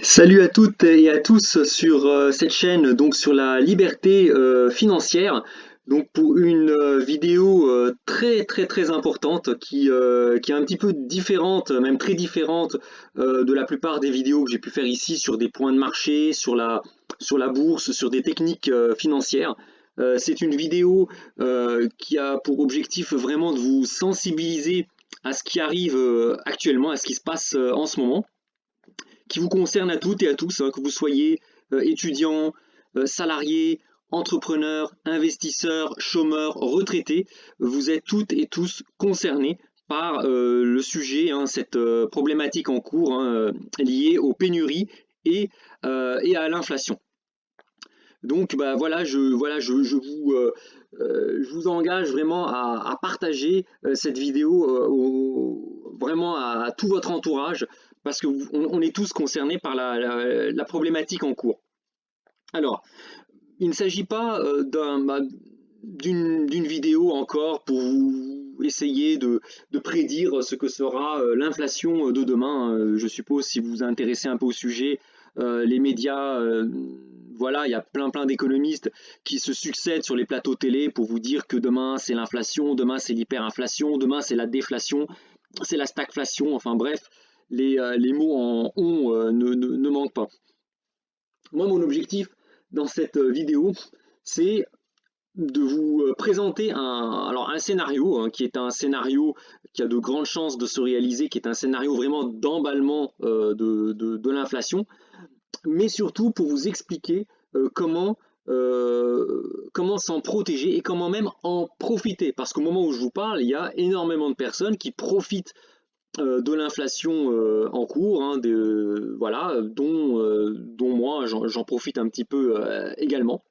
Salut à toutes et à tous sur cette chaîne, donc sur la liberté financière. Donc pour une vidéo très importante qui est un petit peu différente, même très différente de la plupart des vidéos que j'ai pu faire ici sur des points de marché, sur la bourse, sur des techniques financières. C'est une vidéo qui a pour objectif vraiment de vous sensibiliser à ce qui arrive actuellement, à ce qui se passe en ce moment, qui vous concerne à toutes et à tous, hein, que vous soyez étudiant, salarié, entrepreneur, investisseur, chômeur, retraité, vous êtes toutes et tous concernés par le sujet, hein, cette problématique en cours, hein, liée aux pénuries et à l'inflation. Donc bah, je vous engage vraiment à partager cette vidéo vraiment à tout votre entourage parce que on est tous concernés par la problématique en cours. Alors, il ne s'agit pas d'une vidéo encore pour vous essayer de prédire ce que sera l'inflation de demain, hein. Je suppose, si vous vous intéressez un peu au sujet, les médias, voilà, il y a plein d'économistes qui se succèdent sur les plateaux télé pour vous dire que demain c'est l'inflation, demain c'est l'hyperinflation, demain c'est la déflation, c'est la stagflation, enfin bref, les mots en on ne manquent pas. Moi, mon objectif dans cette vidéo, c'est de vous présenter un scénario, hein, qui est un scénario qui a de grandes chances de se réaliser, qui est un scénario vraiment d'emballement de l'inflation, mais surtout pour vous expliquer comment s'en protéger et comment même en profiter. Parce qu'au moment où je vous parle, il y a énormément de personnes qui profitent de l'inflation en cours, hein, voilà, dont moi j'en profite un petit peu également.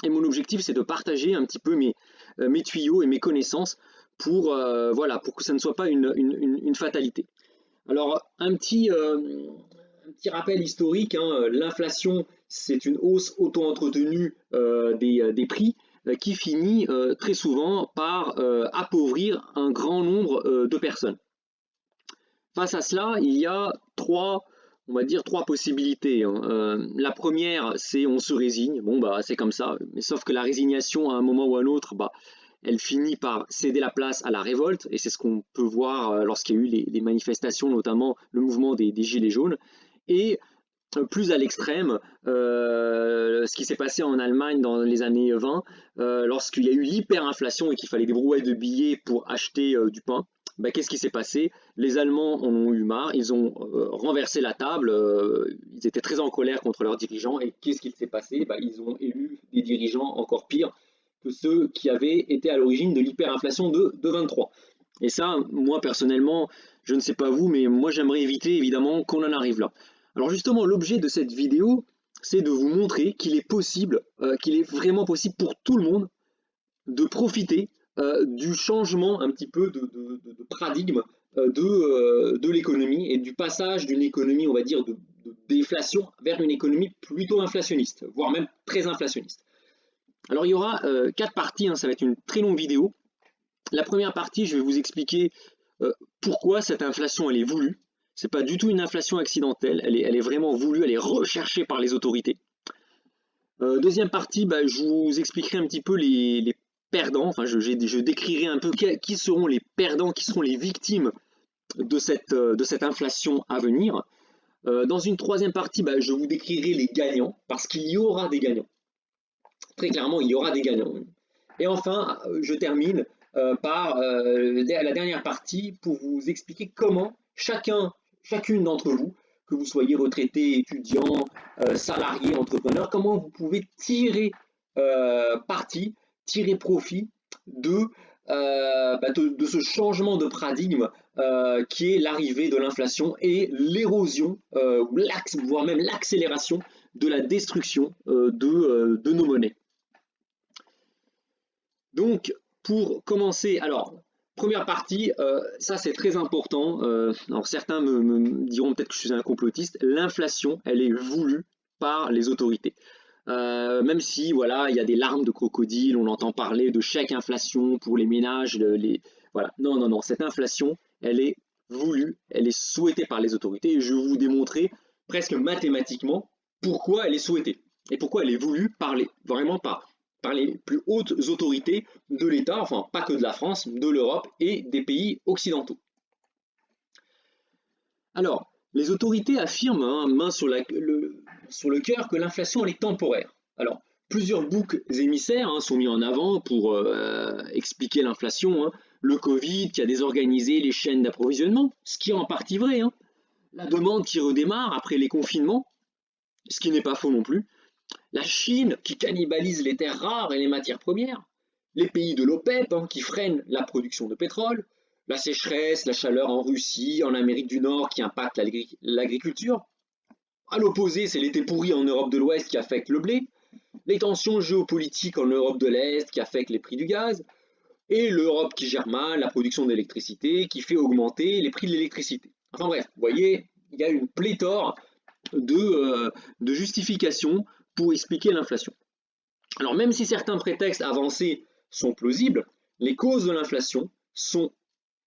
Et mon objectif, c'est de partager un petit peu mes tuyaux et mes connaissances voilà, pour que ça ne soit pas une fatalité. Alors, un petit rappel historique, hein, l'inflation, c'est une hausse auto-entretenue des prix qui finit très souvent par appauvrir un grand nombre de personnes. Face à cela, il y a on va dire trois possibilités, hein. La première, c'est on se résigne, bon bah c'est comme ça, mais sauf que la résignation à un moment ou à un autre, bah, elle finit par céder la place à la révolte, et c'est ce qu'on peut voir lorsqu'il y a eu les manifestations, notamment le mouvement des Gilets jaunes. Et plus à l'extrême, ce qui s'est passé en Allemagne dans les années 20, lorsqu'il y a eu l'hyperinflation et qu'il fallait des brouettes de billets pour acheter du pain. Bah, qu'est-ce qui s'est passé? Les Allemands en ont eu marre, ils ont renversé la table, ils étaient très en colère contre leurs dirigeants, et qu'est-ce qui s'est passé? Bah, ils ont élu des dirigeants encore pires que ceux qui avaient été à l'origine de l'hyperinflation de 23. Et ça, moi personnellement, je ne sais pas vous, mais moi j'aimerais éviter évidemment qu'on en arrive là. Alors justement, l'objet de cette vidéo, c'est de vous montrer qu'il est possible, qu'il est vraiment possible pour tout le monde de profiter du changement un petit peu de paradigme de l'économie et du passage d'une économie, on va dire, de déflation vers une économie plutôt inflationniste, voire même très inflationniste. Alors il y aura quatre parties, hein, ça va être une très longue vidéo. La première partie, je vais vous expliquer pourquoi cette inflation elle est voulue. C'est pas du tout une inflation accidentelle, elle est vraiment voulue, elle est recherchée par les autorités. Deuxième partie, bah, je vous expliquerai un petit peu les perdants, enfin je décrirai un peu qui seront les perdants, qui seront les victimes de cette inflation à venir. Dans une troisième partie, bah, je vous décrirai les gagnants, parce qu'il y aura des gagnants. Très clairement, il y aura des gagnants. Et enfin, je termine par la dernière partie pour vous expliquer comment chacune d'entre vous, que vous soyez retraité, étudiant, salarié, entrepreneur, comment vous pouvez tirer parti, tirer profit de ce changement de paradigme qui est l'arrivée de l'inflation et l'érosion, voire même l'accélération de la destruction de nos monnaies. Donc, pour commencer, alors, première partie, ça c'est très important. Alors certains me diront peut-être que je suis un complotiste. L'inflation, elle est voulue par les autorités. Même si, voilà, il y a des larmes de crocodile, on entend parler de chèque inflation pour les ménages, voilà. Non, cette inflation, elle est voulue, elle est souhaitée par les autorités. Et je vais vous démontrer presque mathématiquement pourquoi elle est souhaitée et pourquoi elle est voulue vraiment par les plus hautes autorités de l'État, enfin pas que de la France, de l'Europe et des pays occidentaux. Alors, les autorités affirment, hein, main sur le cœur, que l'inflation est temporaire. Alors, plusieurs boucs émissaires, hein, sont mis en avant pour expliquer l'inflation, hein. Le Covid qui a désorganisé les chaînes d'approvisionnement, ce qui est en partie vrai, hein. La demande qui redémarre après les confinements, ce qui n'est pas faux non plus. La Chine qui cannibalise les terres rares et les matières premières. Les pays de l'OPEP, hein, qui freinent la production de pétrole. La sécheresse, la chaleur en Russie, en Amérique du Nord qui impacte l'agriculture. À l'opposé, c'est l'été pourri en Europe de l'Ouest qui affecte le blé. Les tensions géopolitiques en Europe de l'Est qui affectent les prix du gaz. Et l'Europe qui gère mal la production d'électricité, qui fait augmenter les prix de l'électricité. Enfin bref, vous voyez, il y a une pléthore de justifications pour expliquer l'inflation. Alors même si certains prétextes avancés sont plausibles, les causes de l'inflation sont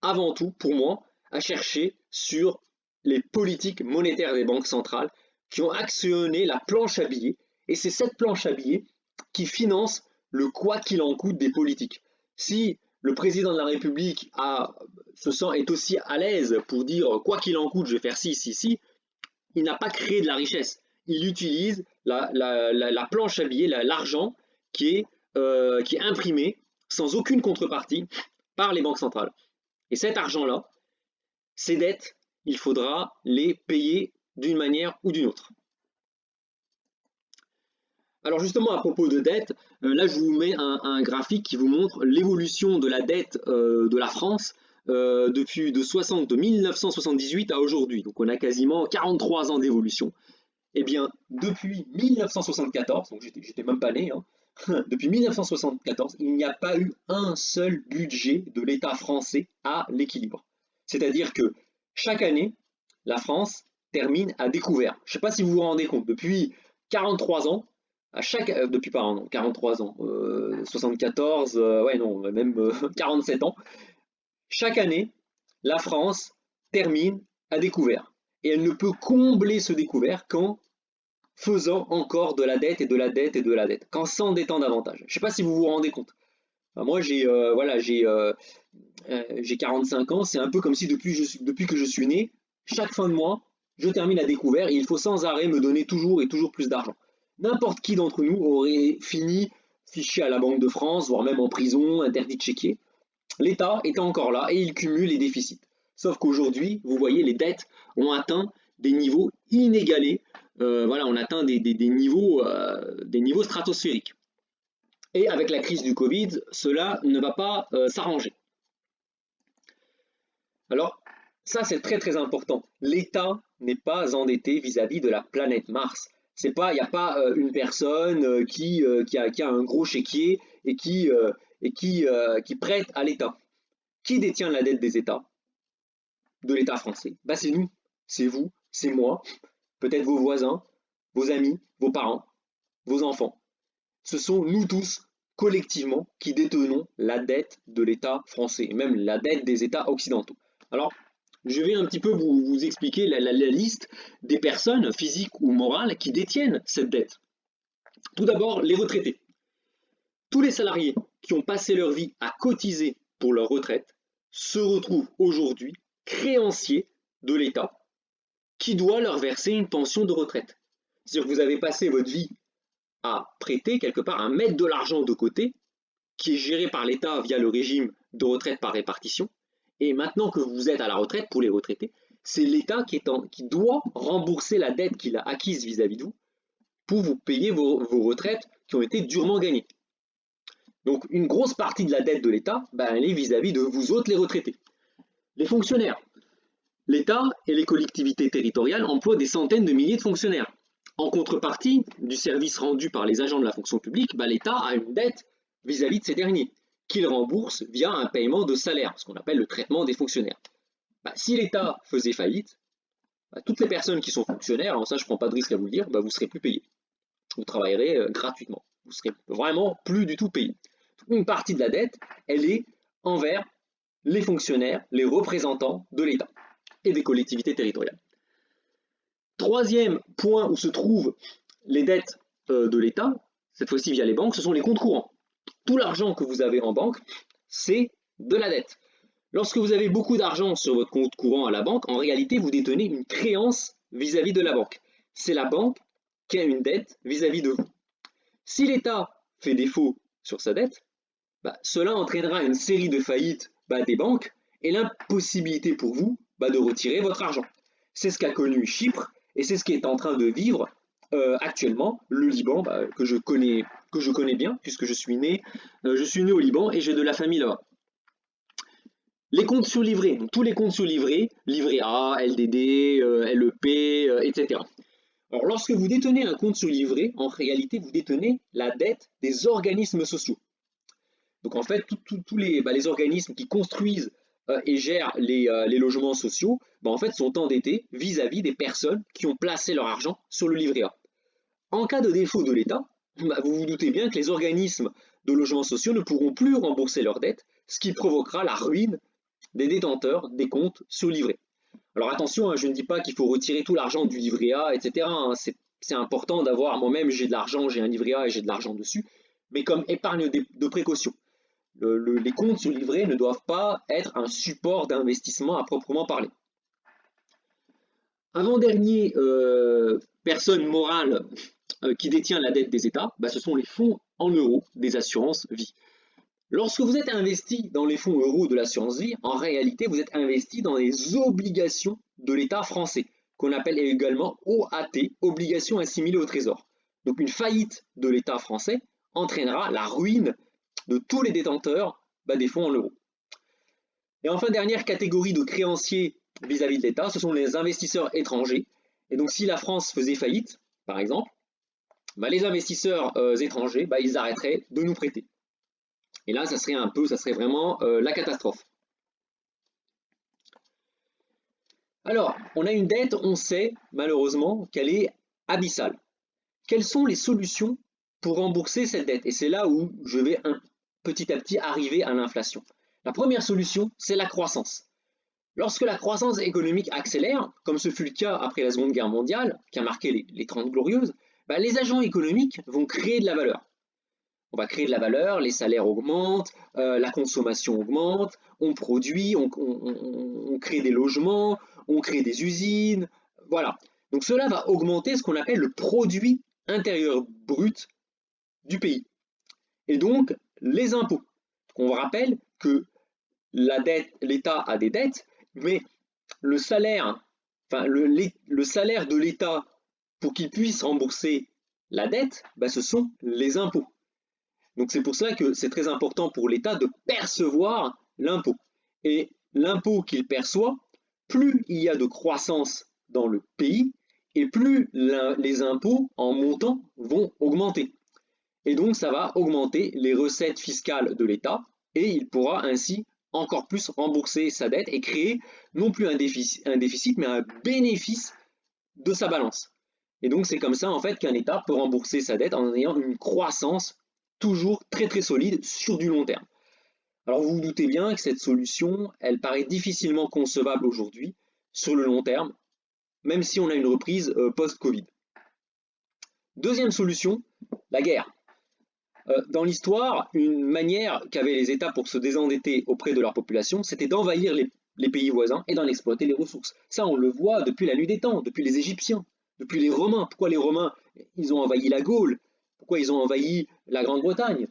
avant tout, pour moi, à chercher sur les politiques monétaires des banques centrales qui ont actionné la planche à billets, et c'est cette planche à billets qui finance le quoi qu'il en coûte des politiques. Si le président de la République est aussi à l'aise pour dire quoi qu'il en coûte, je vais faire ci, ci, ci, il n'a pas créé de la richesse. Il utilise la planche à billets, l'argent qui est imprimé sans aucune contrepartie par les banques centrales. Et cet argent-là, ces dettes, il faudra les payer d'une manière ou d'une autre. Alors justement, à propos de dette, là je vous mets un graphique qui vous montre l'évolution de la dette de la France de 1978 à aujourd'hui. Donc on a quasiment 43 ans d'évolution. Eh bien, depuis 1974, donc j'étais même pas né, hein, depuis 1974, il n'y a pas eu un seul budget de l'État français à l'équilibre. C'est-à-dire que chaque année, la France termine à découvert. Je ne sais pas si vous vous rendez compte, depuis 43 ans, depuis pas un an, 43 ans, 74, ouais non, même 47 ans, chaque année, la France termine à découvert. Et elle ne peut combler ce découvert qu'en faisant encore de la dette et de la dette et de la dette, qu'en s'endettant davantage. Je ne sais pas si vous vous rendez compte. Enfin, moi, j'ai 45 ans, c'est un peu comme si depuis que je suis né, chaque fin de mois, je termine à découvert et il faut sans arrêt me donner toujours et toujours plus d'argent. N'importe qui d'entre nous aurait fini fiché à la Banque de France, voire même en prison, interdit de chéquier. L'État est encore là et il cumule les déficits. Sauf qu'aujourd'hui, vous voyez, les dettes ont atteint des niveaux inégalés. Voilà, on atteint des niveaux stratosphériques. Et avec la crise du Covid, cela ne va pas s'arranger. Alors, ça c'est très très important. L'État n'est pas endetté vis-à-vis de la planète Mars. Il n'y a pas une personne qui a un gros chéquier et qui prête à l'État. Qui détient la dette des États? De l'État français? Bah, c'est nous, c'est vous, c'est moi, peut-être vos voisins, vos amis, vos parents, vos enfants. Ce sont nous tous, collectivement, qui détenons la dette de l'État français, et même la dette des États occidentaux. Alors, je vais un petit peu vous expliquer la liste des personnes, physiques ou morales, qui détiennent cette dette. Tout d'abord, les retraités. Tous les salariés qui ont passé leur vie à cotiser pour leur retraite se retrouvent aujourd'hui créanciers de l'État qui doit leur verser une pension de retraite. C'est-à-dire que vous avez passé votre vie à prêter quelque part, à mettre de l'argent de côté, qui est géré par l'État via le régime de retraite par répartition, et maintenant que vous êtes à la retraite, pour les retraités, c'est l'État qui doit rembourser la dette qu'il a acquise vis-à-vis de vous pour vous payer vos retraites qui ont été durement gagnées. Donc une grosse partie de la dette de l'État, elle est vis-à-vis de vous autres les retraités. Les fonctionnaires. L'État et les collectivités territoriales emploient des centaines de milliers de fonctionnaires. En contrepartie du service rendu par les agents de la fonction publique, l'État a une dette vis-à-vis de ces derniers, qu'il rembourse via un paiement de salaire, ce qu'on appelle le traitement des fonctionnaires. Si l'État faisait faillite, toutes les personnes qui sont fonctionnaires, ça je ne prends pas de risque à vous le dire, vous ne serez plus payés. Vous travaillerez gratuitement. Vous ne serez vraiment plus du tout payés. Une partie de la dette, elle est envers les fonctionnaires, les représentants de l'État et des collectivités territoriales. Troisième point où se trouvent les dettes de l'État, cette fois-ci via les banques, ce sont les comptes courants. Tout l'argent que vous avez en banque, c'est de la dette. Lorsque vous avez beaucoup d'argent sur votre compte courant à la banque, en réalité, vous détenez une créance vis-à-vis de la banque. C'est la banque qui a une dette vis-à-vis de vous. Si l'État fait défaut sur sa dette, cela entraînera une série de faillites des banques et l'impossibilité pour vous de retirer votre argent. C'est ce qu'a connu Chypre et c'est ce qui est en train de vivre actuellement le Liban, que je connais bien puisque je suis né au Liban et j'ai de la famille là-bas. Les comptes surlivrés, donc tous les comptes surlivrés, livret A, LDD, LEP, etc. Alors lorsque vous détenez un compte surlivré, en réalité vous détenez la dette des organismes sociaux. Donc en fait, tous les organismes qui construisent et gèrent les logements sociaux, en fait, sont endettés vis-à-vis des personnes qui ont placé leur argent sur le livret A. En cas de défaut de l'État, vous vous doutez bien que les organismes de logements sociaux ne pourront plus rembourser leurs dettes, ce qui provoquera la ruine des détenteurs des comptes sur livret. Alors attention, je ne dis pas qu'il faut retirer tout l'argent du livret A, etc. C'est important d'avoir, moi-même j'ai de l'argent, j'ai un livret A et j'ai de l'argent dessus, mais comme épargne de précaution. Les comptes sur livret ne doivent pas être un support d'investissement à proprement parler. Avant-dernier personne morale qui détient la dette des États, ce sont les fonds en euros des assurances vie. Lorsque vous êtes investi dans les fonds euros de l'assurance vie, en réalité, vous êtes investi dans les obligations de l'État français, qu'on appelle également OAT, obligations assimilées au trésor. Donc une faillite de l'État français entraînera la ruine de tous les détenteurs des fonds en euros. Et enfin, dernière catégorie de créanciers vis-à-vis de l'État, ce sont les investisseurs étrangers. Et donc si la France faisait faillite, par exemple, les investisseurs étrangers, ils arrêteraient de nous prêter. Et là, ça serait vraiment la catastrophe. Alors, on a une dette, on sait malheureusement qu'elle est abyssale. Quelles sont les solutions pour rembourser cette dette? Et c'est là où je vais petit à petit arriver à l'inflation. La première solution, c'est la croissance. Lorsque la croissance économique accélère, comme ce fut le cas après la Seconde Guerre mondiale, qui a marqué les 30 glorieuses, les agents économiques vont créer de la valeur. On va créer de la valeur, les salaires augmentent, la consommation augmente, on produit, on crée des logements, on crée des usines, voilà. Donc cela va augmenter ce qu'on appelle le produit intérieur brut du pays. Et donc les impôts. On rappelle que l'État a des dettes, mais le salaire de l'État pour qu'il puisse rembourser la dette, ce sont les impôts. Donc c'est pour ça que c'est très important pour l'État de percevoir l'impôt. Et l'impôt qu'il perçoit, plus il y a de croissance dans le pays, et plus les impôts en montant vont augmenter. Et donc ça va augmenter les recettes fiscales de l'État, et il pourra ainsi encore plus rembourser sa dette et créer non plus un déficit mais un bénéfice de sa balance. Et donc c'est comme ça en fait qu'un État peut rembourser sa dette en ayant une croissance toujours très très solide sur du long terme. Alors vous vous doutez bien que cette solution, elle paraît difficilement concevable aujourd'hui sur le long terme, même si on a une reprise post-Covid. Deuxième solution, la guerre. Dans l'histoire, une manière qu'avaient les États pour se désendetter auprès de leur population, c'était d'envahir les pays voisins et d'en exploiter les ressources. Ça, on le voit depuis la nuit des temps, depuis les Égyptiens, depuis les Romains. Pourquoi les Romains, ils ont envahi la Gaule? Pourquoi ils ont envahi la Grande-Bretagne?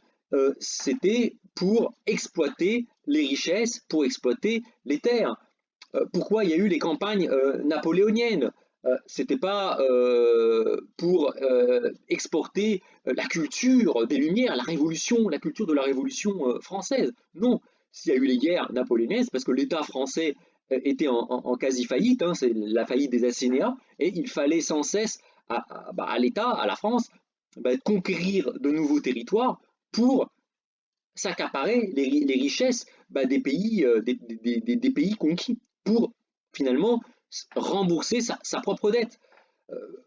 C'était pour exploiter les richesses, pour exploiter les terres. Pourquoi il y a eu les campagnes napoléoniennes? C'était pas pour exporter la culture des Lumières, la culture de la Révolution française. Non, s'il y a eu les guerres napoléoniennes, c'est parce que l'État français était en quasi-faillite, c'est la faillite des assignats, et il fallait sans cesse à l'État, à la France, conquérir de nouveaux territoires pour s'accaparer les richesses des pays conquis, pour finalement rembourser sa propre dette.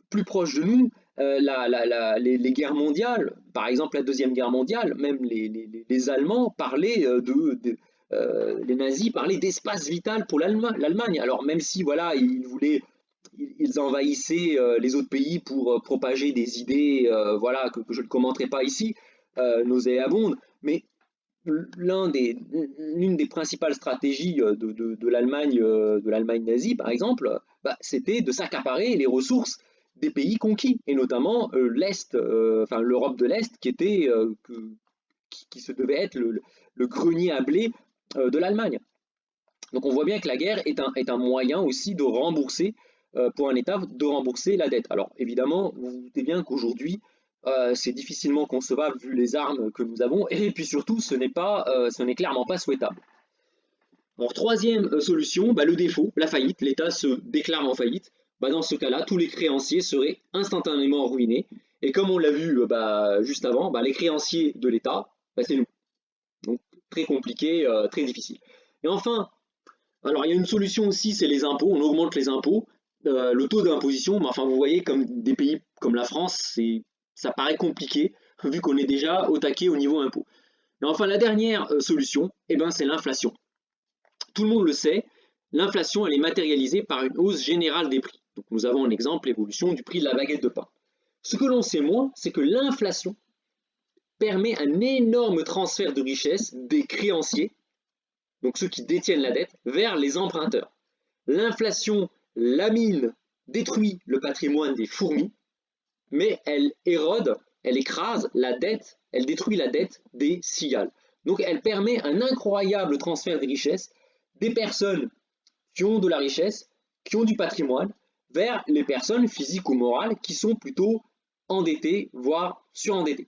Plus proche de nous, les guerres mondiales, par exemple la Deuxième Guerre mondiale, même les Allemands parlaient les nazis parlaient d'espace vital pour l'Allemagne. Alors même si voilà, ils voulaient ils envahissaient les autres pays pour propager des idées, voilà, que je ne commenterai pas ici, nauséabondes, mais l'une des principales stratégies de l'Allemagne nazie, par exemple, bah, c'était de s'accaparer les ressources des pays conquis, et notamment l'Est, enfin l'Europe de l'Est, qui se devait être le grenier à blé de l'Allemagne. Donc on voit bien que la guerre est un moyen aussi de rembourser, pour un État, de rembourser la dette. Alors évidemment, vous vous doutez bien qu'aujourd'hui, c'est difficilement concevable vu les armes que nous avons, et puis surtout, ce n'est clairement pas souhaitable. Alors, troisième solution, bah, le défaut, la faillite, l'État se déclare en faillite. Bah, dans ce cas-là, tous les créanciers seraient instantanément ruinés. Et comme on l'a vu bah, juste avant, bah, les créanciers de l'État, bah, c'est nous. Donc très compliqué, très difficile. Et enfin, alors il y a une solution aussi, c'est les impôts, on augmente les impôts, le taux d'imposition, mais enfin vous voyez comme des pays comme la France, ça paraît compliqué vu qu'on est déjà au taquet au niveau impôt. Et enfin la dernière solution, eh ben, c'est l'inflation. Tout le monde le sait, l'inflation elle est matérialisée par une hausse générale des prix. Donc nous avons un exemple, l'évolution du prix de la baguette de pain. Ce que l'on sait moins, c'est que l'inflation permet un énorme transfert de richesse des créanciers, donc ceux qui détiennent la dette, vers les emprunteurs. L'inflation lamine, détruit le patrimoine des fourmis, mais elle érode, elle écrase la dette, elle détruit la dette des cigales. Donc elle permet un incroyable transfert des richesses des personnes qui ont de la richesse, qui ont du patrimoine, vers les personnes physiques ou morales qui sont plutôt endettées, voire surendettées.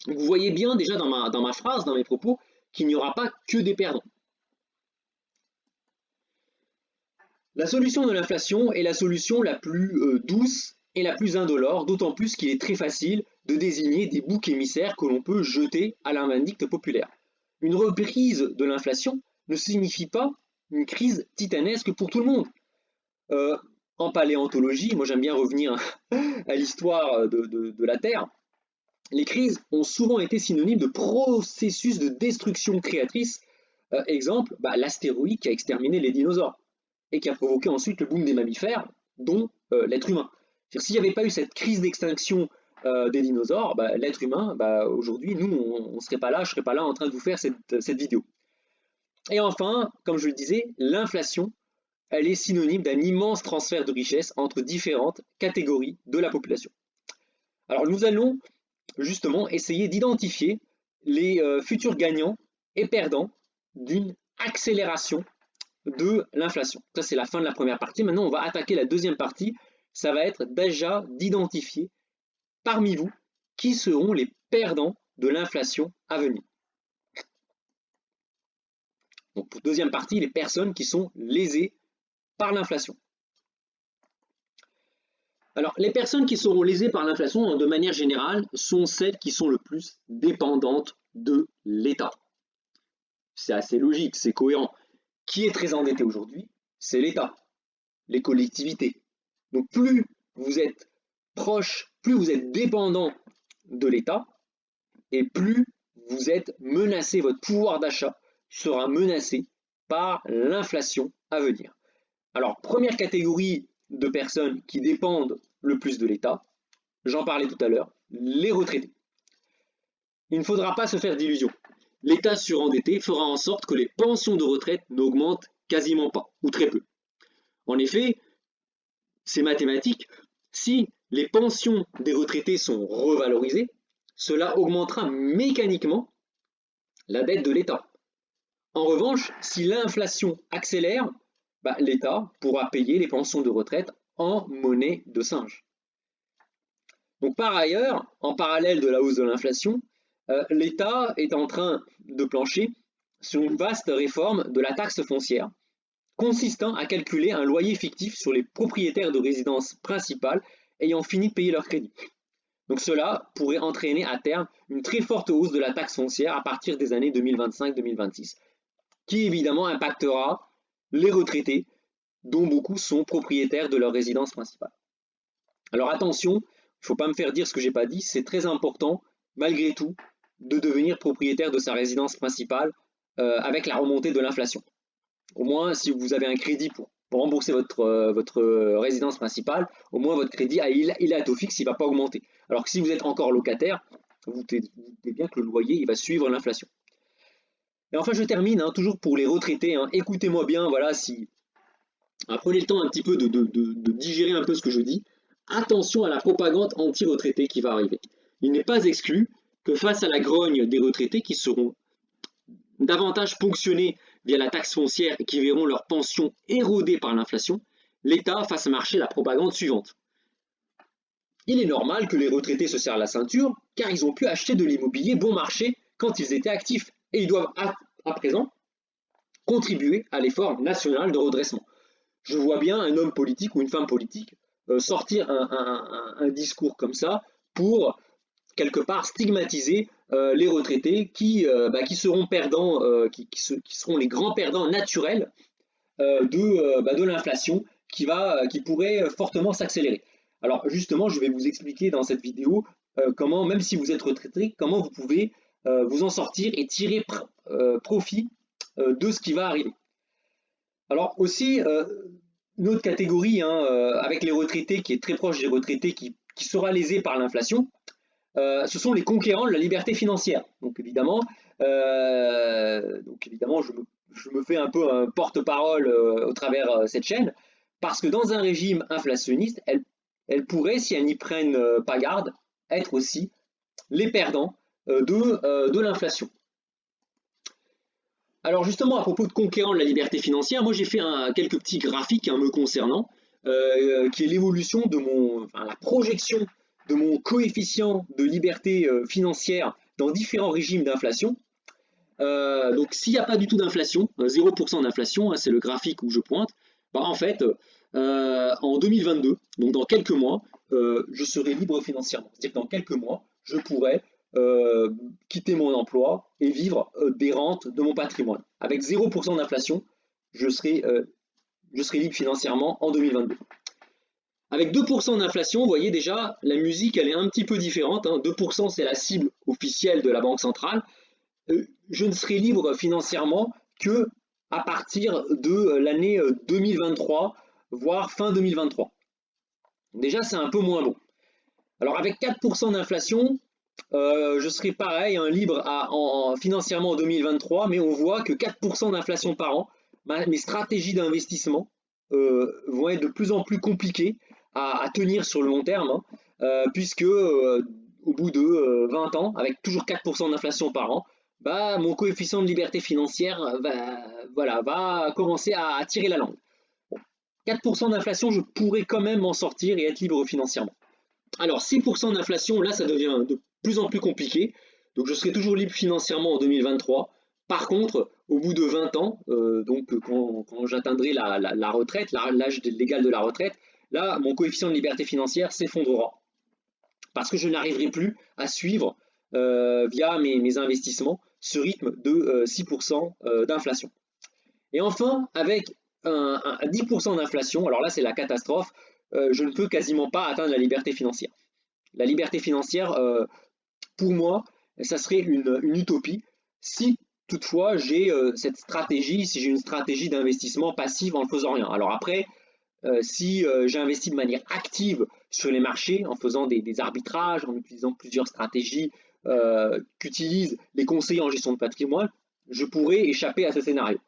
Vous voyez bien déjà dans ma phrase, dans mes propos, qu'il n'y aura pas que des perdants. La solution de l'inflation est la solution la plus douce et la plus indolore, d'autant plus qu'il est très facile de désigner des boucs émissaires que l'on peut jeter à la vindicte populaire. Une reprise de l'inflation ne signifie pas une crise titanesque pour tout le monde. En paléontologie, moi j'aime bien revenir à l'histoire de la Terre, les crises ont souvent été synonymes de processus de destruction créatrice. Exemple, bah, l'astéroïde qui a exterminé les dinosaures et qui a provoqué ensuite le boom des mammifères, dont l'être humain. S'il n'y avait pas eu cette crise d'extinction des dinosaures, bah, l'être humain, bah, aujourd'hui, nous, on ne serait pas là, je ne serais pas là en train de vous faire cette vidéo. Et enfin, comme je le disais, l'inflation, elle est synonyme d'un immense transfert de richesse entre différentes catégories de la population. Alors nous allons justement essayer d'identifier les futurs gagnants et perdants d'une accélération de l'inflation. Ça, c'est la fin de la première partie. Maintenant, on va attaquer la deuxième partie. Ça va être déjà d'identifier parmi vous qui seront les perdants de l'inflation à venir. Donc, pour deuxième partie, les personnes qui sont lésées par l'inflation. Alors, les personnes qui seront lésées par l'inflation, de manière générale, sont celles qui sont le plus dépendantes de l'État. C'est assez logique, c'est cohérent. Qui est très endetté aujourd'hui? C'est l'État, les collectivités. Donc plus vous êtes proche, plus vous êtes dépendant de l'État, et plus vous êtes menacé, votre pouvoir d'achat sera menacé par l'inflation à venir. Alors, première catégorie de personnes qui dépendent le plus de l'État, j'en parlais tout à l'heure, les retraités. Il ne faudra pas se faire d'illusions. L'État surendetté fera en sorte que les pensions de retraite n'augmentent quasiment pas, ou très peu. En effet, c'est mathématique, si les pensions des retraités sont revalorisées, cela augmentera mécaniquement la dette de l'État. En revanche, si l'inflation accélère, bah, l'État pourra payer les pensions de retraite en monnaie de singe. Donc par ailleurs, en parallèle de la hausse de l'inflation, l'État est en train de plancher sur une vaste réforme de la taxe foncière, consistant à calculer un loyer fictif sur les propriétaires de résidences principales ayant fini de payer leur crédit. Donc cela pourrait entraîner à terme une très forte hausse de la taxe foncière à partir des années 2025-2026, qui évidemment impactera les retraités, dont beaucoup sont propriétaires de leur résidence principale. Alors attention, il ne faut pas me faire dire ce que j'ai pas dit, c'est très important, malgré tout, de devenir propriétaire de sa résidence principale avec la remontée de l'inflation. Au moins, si vous avez un crédit pour pour rembourser votre résidence principale, au moins votre crédit, il est à taux fixe, il ne va pas augmenter. Alors que si vous êtes encore locataire, vous doutez bien que le loyer, il va suivre l'inflation. Et enfin, je termine, hein, toujours pour les retraités, hein, écoutez-moi bien, voilà, si prenez le temps un petit peu de digérer un peu ce que je dis. Attention à la propagande anti-retraité qui va arriver. Il n'est pas exclu que face à la grogne des retraités qui seront davantage ponctionnés via la taxe foncière et qui verront leur pension érodée par l'inflation, l'État fasse marcher la propagande suivante. Il est normal que les retraités se serrent la ceinture car ils ont pu acheter de l'immobilier bon marché quand ils étaient actifs et ils doivent à présent contribuer à l'effort national de redressement. Je vois bien un homme politique ou une femme politique sortir un discours comme ça pour quelque part stigmatiser les retraités qui seront perdants, qui seront les grands perdants naturels de l'inflation qui pourrait fortement s'accélérer. Alors justement, je vais vous expliquer dans cette vidéo comment, même si vous êtes retraité, comment vous pouvez vous en sortir et tirer profit de ce qui va arriver. Alors aussi, une autre catégorie hein, avec les retraités qui est très proche des retraités qui sera lésée par l'inflation, ce sont les conquérants de la liberté financière. Donc évidemment, je me fais un peu un porte-parole au travers cette chaîne, parce que dans un régime inflationniste, elles pourraient, si elles n'y prennent pas garde, être aussi les perdants de l'inflation. Alors justement, à propos de conquérants de la liberté financière, moi j'ai fait quelques petits graphiques me concernant, qui est l'évolution de la projection de mon coefficient de liberté financière dans différents régimes d'inflation. Donc s'il n'y a pas du tout d'inflation, 0% d'inflation, hein, c'est le graphique où je pointe, en fait, en 2022, donc dans quelques mois, je serai libre financièrement. C'est-à-dire que dans quelques mois, je pourrai quitter mon emploi et vivre des rentes de mon patrimoine. Avec 0% d'inflation, je serai libre financièrement en 2022. Avec 2% d'inflation, vous voyez déjà, la musique elle est un petit peu différente. Hein. 2% c'est la cible officielle de la Banque centrale. Je ne serai libre financièrement que à partir de l'année 2023, voire fin 2023. Déjà, c'est un peu moins bon. Alors avec 4% d'inflation, je serai pareil, hein, libre financièrement en 2023, mais on voit que 4% d'inflation par an, mes stratégies d'investissement vont être de plus en plus compliquées à tenir sur le long terme, hein, puisque au bout de 20 ans, avec toujours 4% d'inflation par an, mon coefficient de liberté financière va commencer à tirer la langue. Bon, 4% d'inflation, je pourrais quand même m'en sortir et être libre financièrement. Alors 6% d'inflation, là ça devient de plus en plus compliqué, donc je serai toujours libre financièrement en 2023. Par contre, au bout de 20 ans, donc quand j'atteindrai la retraite, l'âge légal de la retraite, là mon coefficient de liberté financière s'effondrera, parce que je n'arriverai plus à suivre via mes investissements ce rythme de 6% d'inflation. Et enfin, avec un 10% d'inflation, alors là c'est la catastrophe, je ne peux quasiment pas atteindre la liberté financière. La liberté financière, pour moi, ça serait une utopie si toutefois j'ai cette stratégie, si j'ai une stratégie d'investissement passive en ne faisant rien. Alors après, si j'investis de manière active sur les marchés, en faisant des arbitrages, en utilisant plusieurs stratégies qu'utilisent les conseillers en gestion de patrimoine, je pourrais échapper à ce scénario.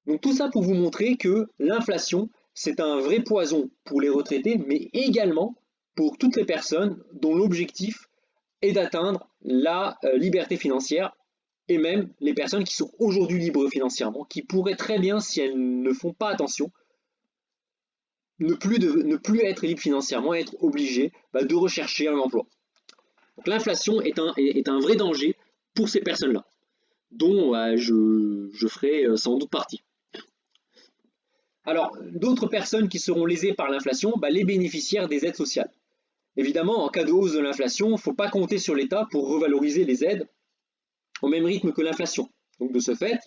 Donc tout ça pour vous montrer que l'inflation, c'est un vrai poison pour les retraités, mais également pour toutes les personnes dont l'objectif est d'atteindre la liberté financière, et même les personnes qui sont aujourd'hui libres financièrement, qui pourraient très bien, si elles ne font pas attention, ne plus être libres financièrement, être obligées de rechercher un emploi. Donc l'inflation est un vrai danger pour ces personnes-là, dont je ferai sans doute partie. Alors, d'autres personnes qui seront lésées par l'inflation, les bénéficiaires des aides sociales. Évidemment, en cas de hausse de l'inflation, il ne faut pas compter sur l'État pour revaloriser les aides au même rythme que l'inflation. Donc de ce fait,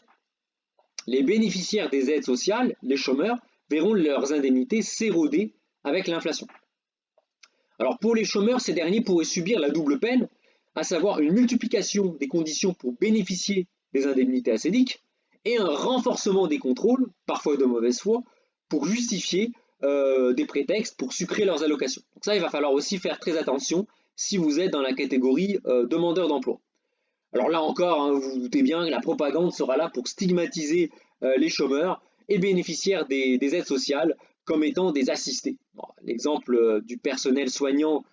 les bénéficiaires des aides sociales, les chômeurs, verront leurs indemnités s'éroder avec l'inflation. Alors pour les chômeurs, ces derniers pourraient subir la double peine, à savoir une multiplication des conditions pour bénéficier des indemnités assédiques et un renforcement des contrôles, parfois de mauvaise foi, pour justifier des prétextes pour sucrer leurs allocations. Donc ça, il va falloir aussi faire très attention si vous êtes dans la catégorie demandeur d'emploi. Alors là encore, hein, vous vous doutez bien que la propagande sera là pour stigmatiser les chômeurs et bénéficiaires des aides sociales comme étant des assistés. Bon, l'exemple du personnel soignant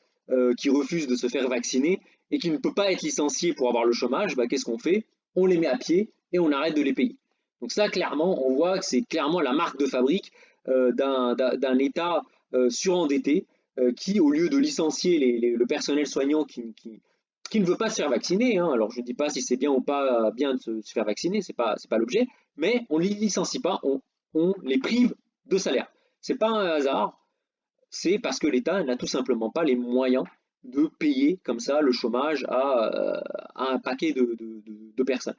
qui refuse de se faire vacciner et qui ne peut pas être licencié pour avoir le chômage, bah, qu'est-ce qu'on fait? On les met à pied et on arrête de les payer. Donc ça, clairement, on voit que c'est clairement la marque de fabrique d'un État surendetté qui, au lieu de licencier le personnel soignant qui ne veut pas se faire vacciner, hein. Alors je ne dis pas si c'est bien ou pas bien de se faire vacciner, c'est pas l'objet, mais on ne les licencie pas, on les prive de salaire. C'est pas un hasard, c'est parce que l'État n'a tout simplement pas les moyens de payer comme ça le chômage à un paquet de personnes.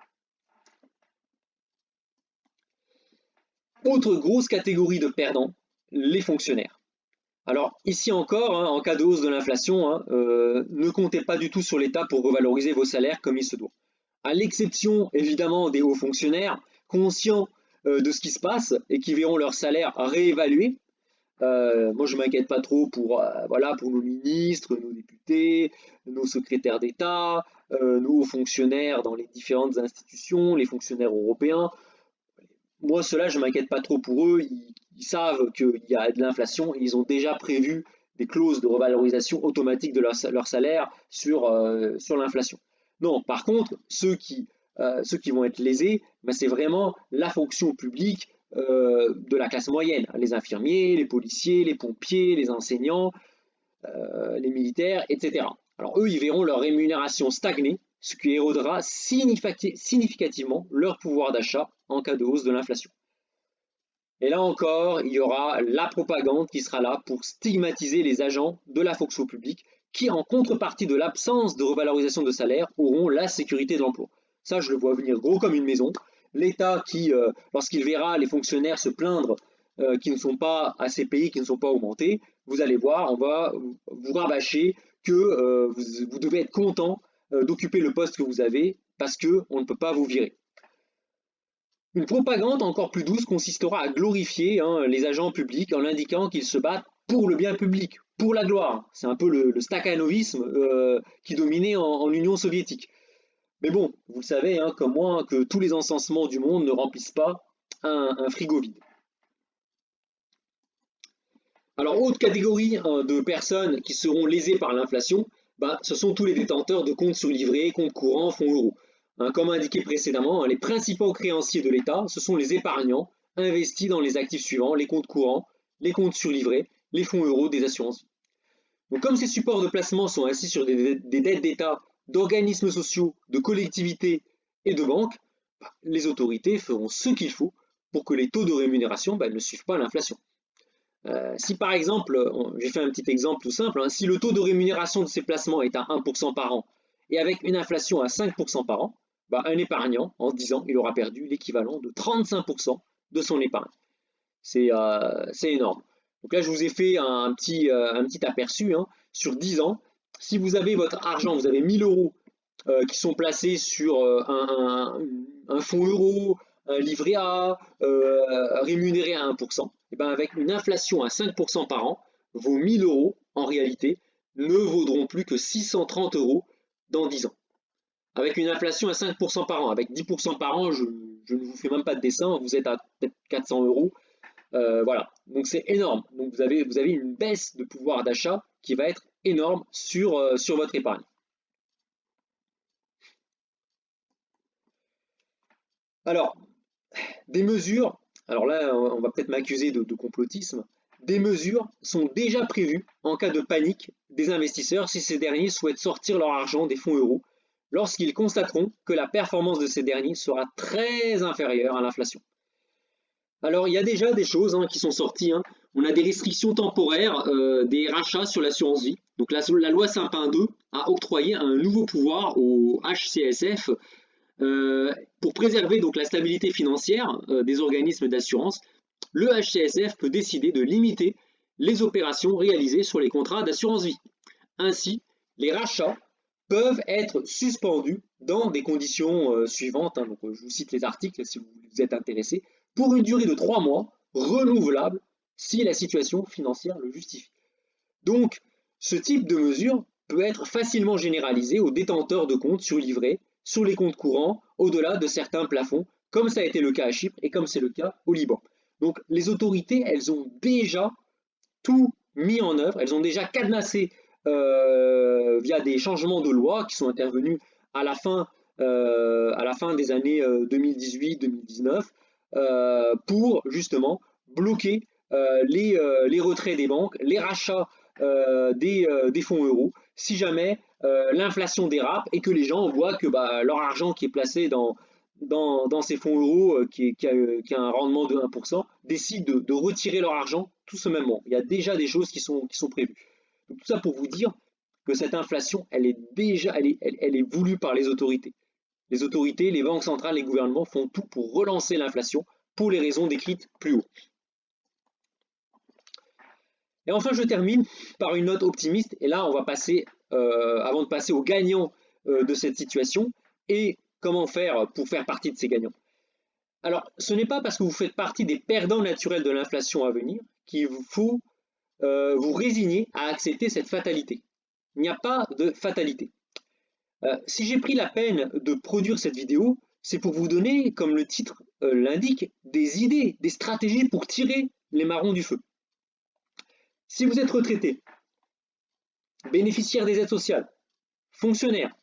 Autre grosse catégorie de perdants, les fonctionnaires. Alors ici encore, hein, en cas de hausse de l'inflation, hein, ne comptez pas du tout sur l'État pour revaloriser vos salaires comme il se doit. À l'exception évidemment des hauts fonctionnaires, conscients de ce qui se passe et qui verront leur salaire réévalué. Moi je ne m'inquiète pas trop voilà, pour nos ministres, nos députés, nos secrétaires d'État, nos hauts fonctionnaires dans les différentes institutions, les fonctionnaires européens. Moi, ceux-là, je ne m'inquiète pas trop pour eux. Ils savent qu'il y a de l'inflation et ils ont déjà prévu des clauses de revalorisation automatique de leur salaire sur l'inflation. Non, par contre, ceux qui vont être lésés, ben, c'est vraiment la fonction publique de la classe moyenne. Les infirmiers, les policiers, les pompiers, les enseignants, les militaires, etc. Alors eux, ils verront leur rémunération stagner, ce qui érodera significativement leur pouvoir d'achat en cas de hausse de l'inflation. Et là encore, il y aura la propagande qui sera là pour stigmatiser les agents de la fonction publique qui, en contrepartie de l'absence de revalorisation de salaire, auront la sécurité de l'emploi. Ça, je le vois venir gros comme une maison. L'État qui, lorsqu'il verra les fonctionnaires se plaindre qui ne sont pas assez payés, qui ne sont pas augmentés, vous allez voir, on va vous rabâcher que vous devez être content d'occuper le poste que vous avez parce qu'on ne peut pas vous virer. Une propagande encore plus douce consistera à glorifier les agents publics en indiquant qu'ils se battent pour le bien public, pour la gloire. C'est un peu le stakhanovisme qui dominait en Union soviétique. Mais bon, vous le savez, hein, comme moi, que tous les encensements du monde ne remplissent pas un frigo vide. Alors, autre catégorie de personnes qui seront lésées par l'inflation, bah, ce sont tous les détenteurs de comptes surlivrés, comptes courants, fonds euros. Hein, comme indiqué précédemment, les principaux créanciers de l'État, ce sont les épargnants investis dans les actifs suivants, les comptes courants, les comptes surlivrés, les fonds euros des assurances. Donc, comme ces supports de placement sont assis sur des dettes d'État, d'organismes sociaux, de collectivités et de banques, bah, les autorités feront ce qu'il faut pour que les taux de rémunération ne suivent pas l'inflation. Si par exemple, j'ai fait un petit exemple tout simple, hein, si le taux de rémunération de ces placements est à 1% par an et avec une inflation à 5% par an, bah, un épargnant, en 10 ans, il aura perdu l'équivalent de 35% de son épargne. C'est énorme. Donc là, je vous ai fait un petit aperçu hein, sur 10 ans. Si vous avez votre argent, vous avez 1000 euros qui sont placés sur un fonds euro, un livret A, rémunéré à 1%, et ben avec une inflation à 5% par an, vos 1000 euros, en réalité, ne vaudront plus que 630 euros dans 10 ans. Avec une inflation à 5% par an, avec 10% par an, je ne vous fais même pas de dessin, vous êtes à peut-être 400 euros. Voilà, donc c'est énorme. Donc vous avez une baisse de pouvoir d'achat qui va être énorme sur votre épargne. Alors, des mesures, alors là on va peut-être m'accuser de complotisme, des mesures sont déjà prévues en cas de panique des investisseurs si ces derniers souhaitent sortir leur argent des fonds euros lorsqu'ils constateront que la performance de ces derniers sera très inférieure à l'inflation. Alors il y a déjà des choses qui sont sorties, hein. On a des restrictions temporaires des rachats sur l'assurance vie. Donc la loi Sapin 2 a octroyé un nouveau pouvoir au HCSF pour préserver donc la stabilité financière des organismes d'assurance. Le HCSF peut décider de limiter les opérations réalisées sur les contrats d'assurance vie. Ainsi, les rachats peuvent être suspendus dans des conditions suivantes. Donc, je vous cite les articles si vous êtes intéressé. Pour une durée de 3 mois, renouvelable si la situation financière le justifie. Donc, ce type de mesure peut être facilement généralisé aux détenteurs de comptes surlivrés sur les comptes courants au-delà de certains plafonds, comme ça a été le cas à Chypre et comme c'est le cas au Liban. Donc, les autorités, elles ont déjà tout mis en œuvre, elles ont déjà cadenassé via des changements de loi qui sont intervenus à la fin des années 2018-2019 pour justement bloquer les retraits des banques, les rachats des fonds euros, si jamais l'inflation dérape et que les gens voient que leur argent qui est placé dans ces fonds euros qui a un rendement de 1%, décident de retirer leur argent tout ce même moment. Il y a déjà des choses qui sont prévues. Donc, tout ça pour vous dire que cette inflation, elle est voulue par les autorités. Les autorités, les banques centrales, les gouvernements font tout pour relancer l'inflation pour les raisons décrites plus haut. Et enfin, je termine par une note optimiste. Et là, on va passer, avant de passer aux gagnants de cette situation, et comment faire pour faire partie de ces gagnants. Alors, ce n'est pas parce que vous faites partie des perdants naturels de l'inflation à venir qu'il faut vous résigner à accepter cette fatalité. Il n'y a pas de fatalité. Si j'ai pris la peine de produire cette vidéo, c'est pour vous donner, comme le titre l'indique, des idées, des stratégies pour tirer les marrons du feu. Si vous êtes retraité, bénéficiaire des aides sociales, fonctionnaire,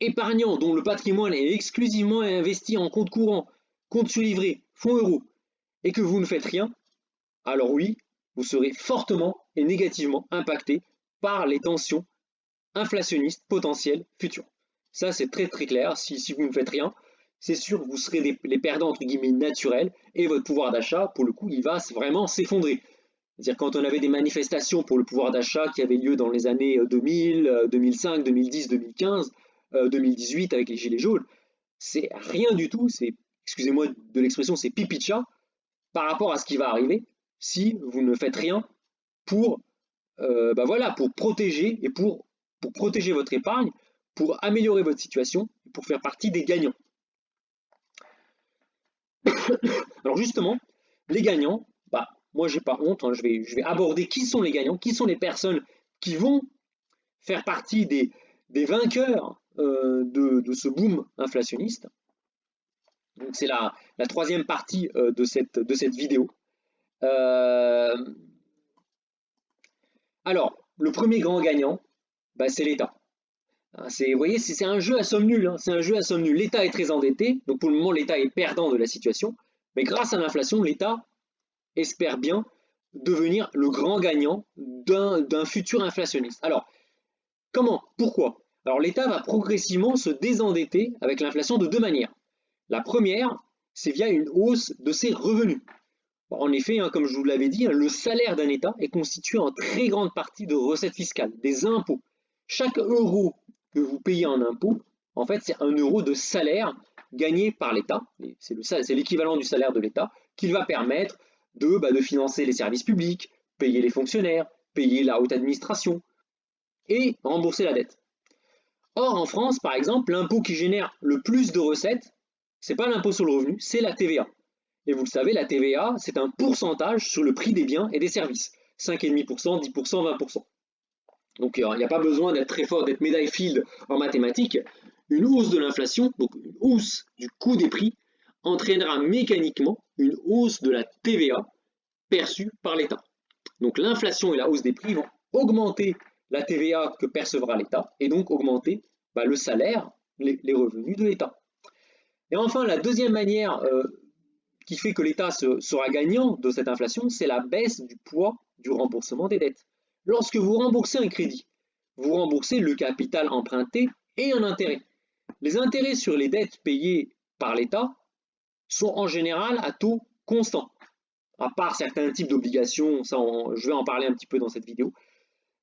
épargnant dont le patrimoine est exclusivement investi en compte courant, compte surlivré, fonds euros, et que vous ne faites rien, alors oui, vous serez fortement et négativement impacté par les tensions inflationnistes potentielles futures. Ça, c'est très très clair. Si vous ne faites rien, c'est sûr que vous serez les perdants entre guillemets naturels et votre pouvoir d'achat, pour le coup, il va vraiment s'effondrer. C'est-à-dire quand on avait des manifestations pour le pouvoir d'achat qui avaient lieu dans les années 2000, 2005, 2010, 2015, 2018 avec les gilets jaunes, c'est rien du tout, c'est, excusez-moi de l'expression, c'est pipi de chat par rapport à ce qui va arriver si vous ne faites rien pour, voilà, pour protéger et pour protéger votre épargne, pour améliorer votre situation, pour faire partie des gagnants. Alors justement, les gagnants, moi j'ai pas honte, hein, je vais aborder qui sont les gagnants, qui sont les personnes qui vont faire partie des vainqueurs de ce boom inflationniste. Donc c'est la troisième partie de cette vidéo. Alors, le premier grand gagnant, c'est l'État. Vous voyez, c'est un jeu à somme nulle. Hein, c'est un jeu à somme nulle. L'État est très endetté, donc pour le moment l'État est perdant de la situation, mais grâce à l'inflation, l'État espère bien devenir le grand gagnant d'un futur inflationniste. Alors, comment? Pourquoi? Alors l'État va progressivement se désendetter avec l'inflation de deux manières. La première, c'est via une hausse de ses revenus. En effet, hein, comme je vous l'avais dit, hein, le salaire d'un État est constitué en très grande partie de recettes fiscales, des impôts. Chaque euro que vous payez en impôts, en fait, c'est un euro de salaire gagné par l'État. C'est l'équivalent du salaire de l'État qui va permettre de financer les services publics, payer les fonctionnaires, payer la haute administration et rembourser la dette. Or, en France, par exemple, l'impôt qui génère le plus de recettes, c'est pas l'impôt sur le revenu, c'est la TVA. Et vous le savez, la TVA, c'est un pourcentage sur le prix des biens et des services. 5,5%, 10%, 20%. Donc il n'y a pas besoin d'être très fort, d'être médaille field en mathématiques. Une hausse de l'inflation, donc une hausse du coût des prix, entraînera mécaniquement une hausse de la TVA perçue par l'État. Donc l'inflation et la hausse des prix vont augmenter la TVA que percevra l'État et donc augmenter le salaire, les revenus de l'État. Et enfin, la deuxième manière qui fait que l'État sera gagnant de cette inflation, c'est la baisse du poids du remboursement des dettes. Lorsque vous remboursez un crédit, vous remboursez le capital emprunté et un intérêt. Les intérêts sur les dettes payées par l'État sont en général à taux constant, à part certains types d'obligations, je vais en parler un petit peu dans cette vidéo.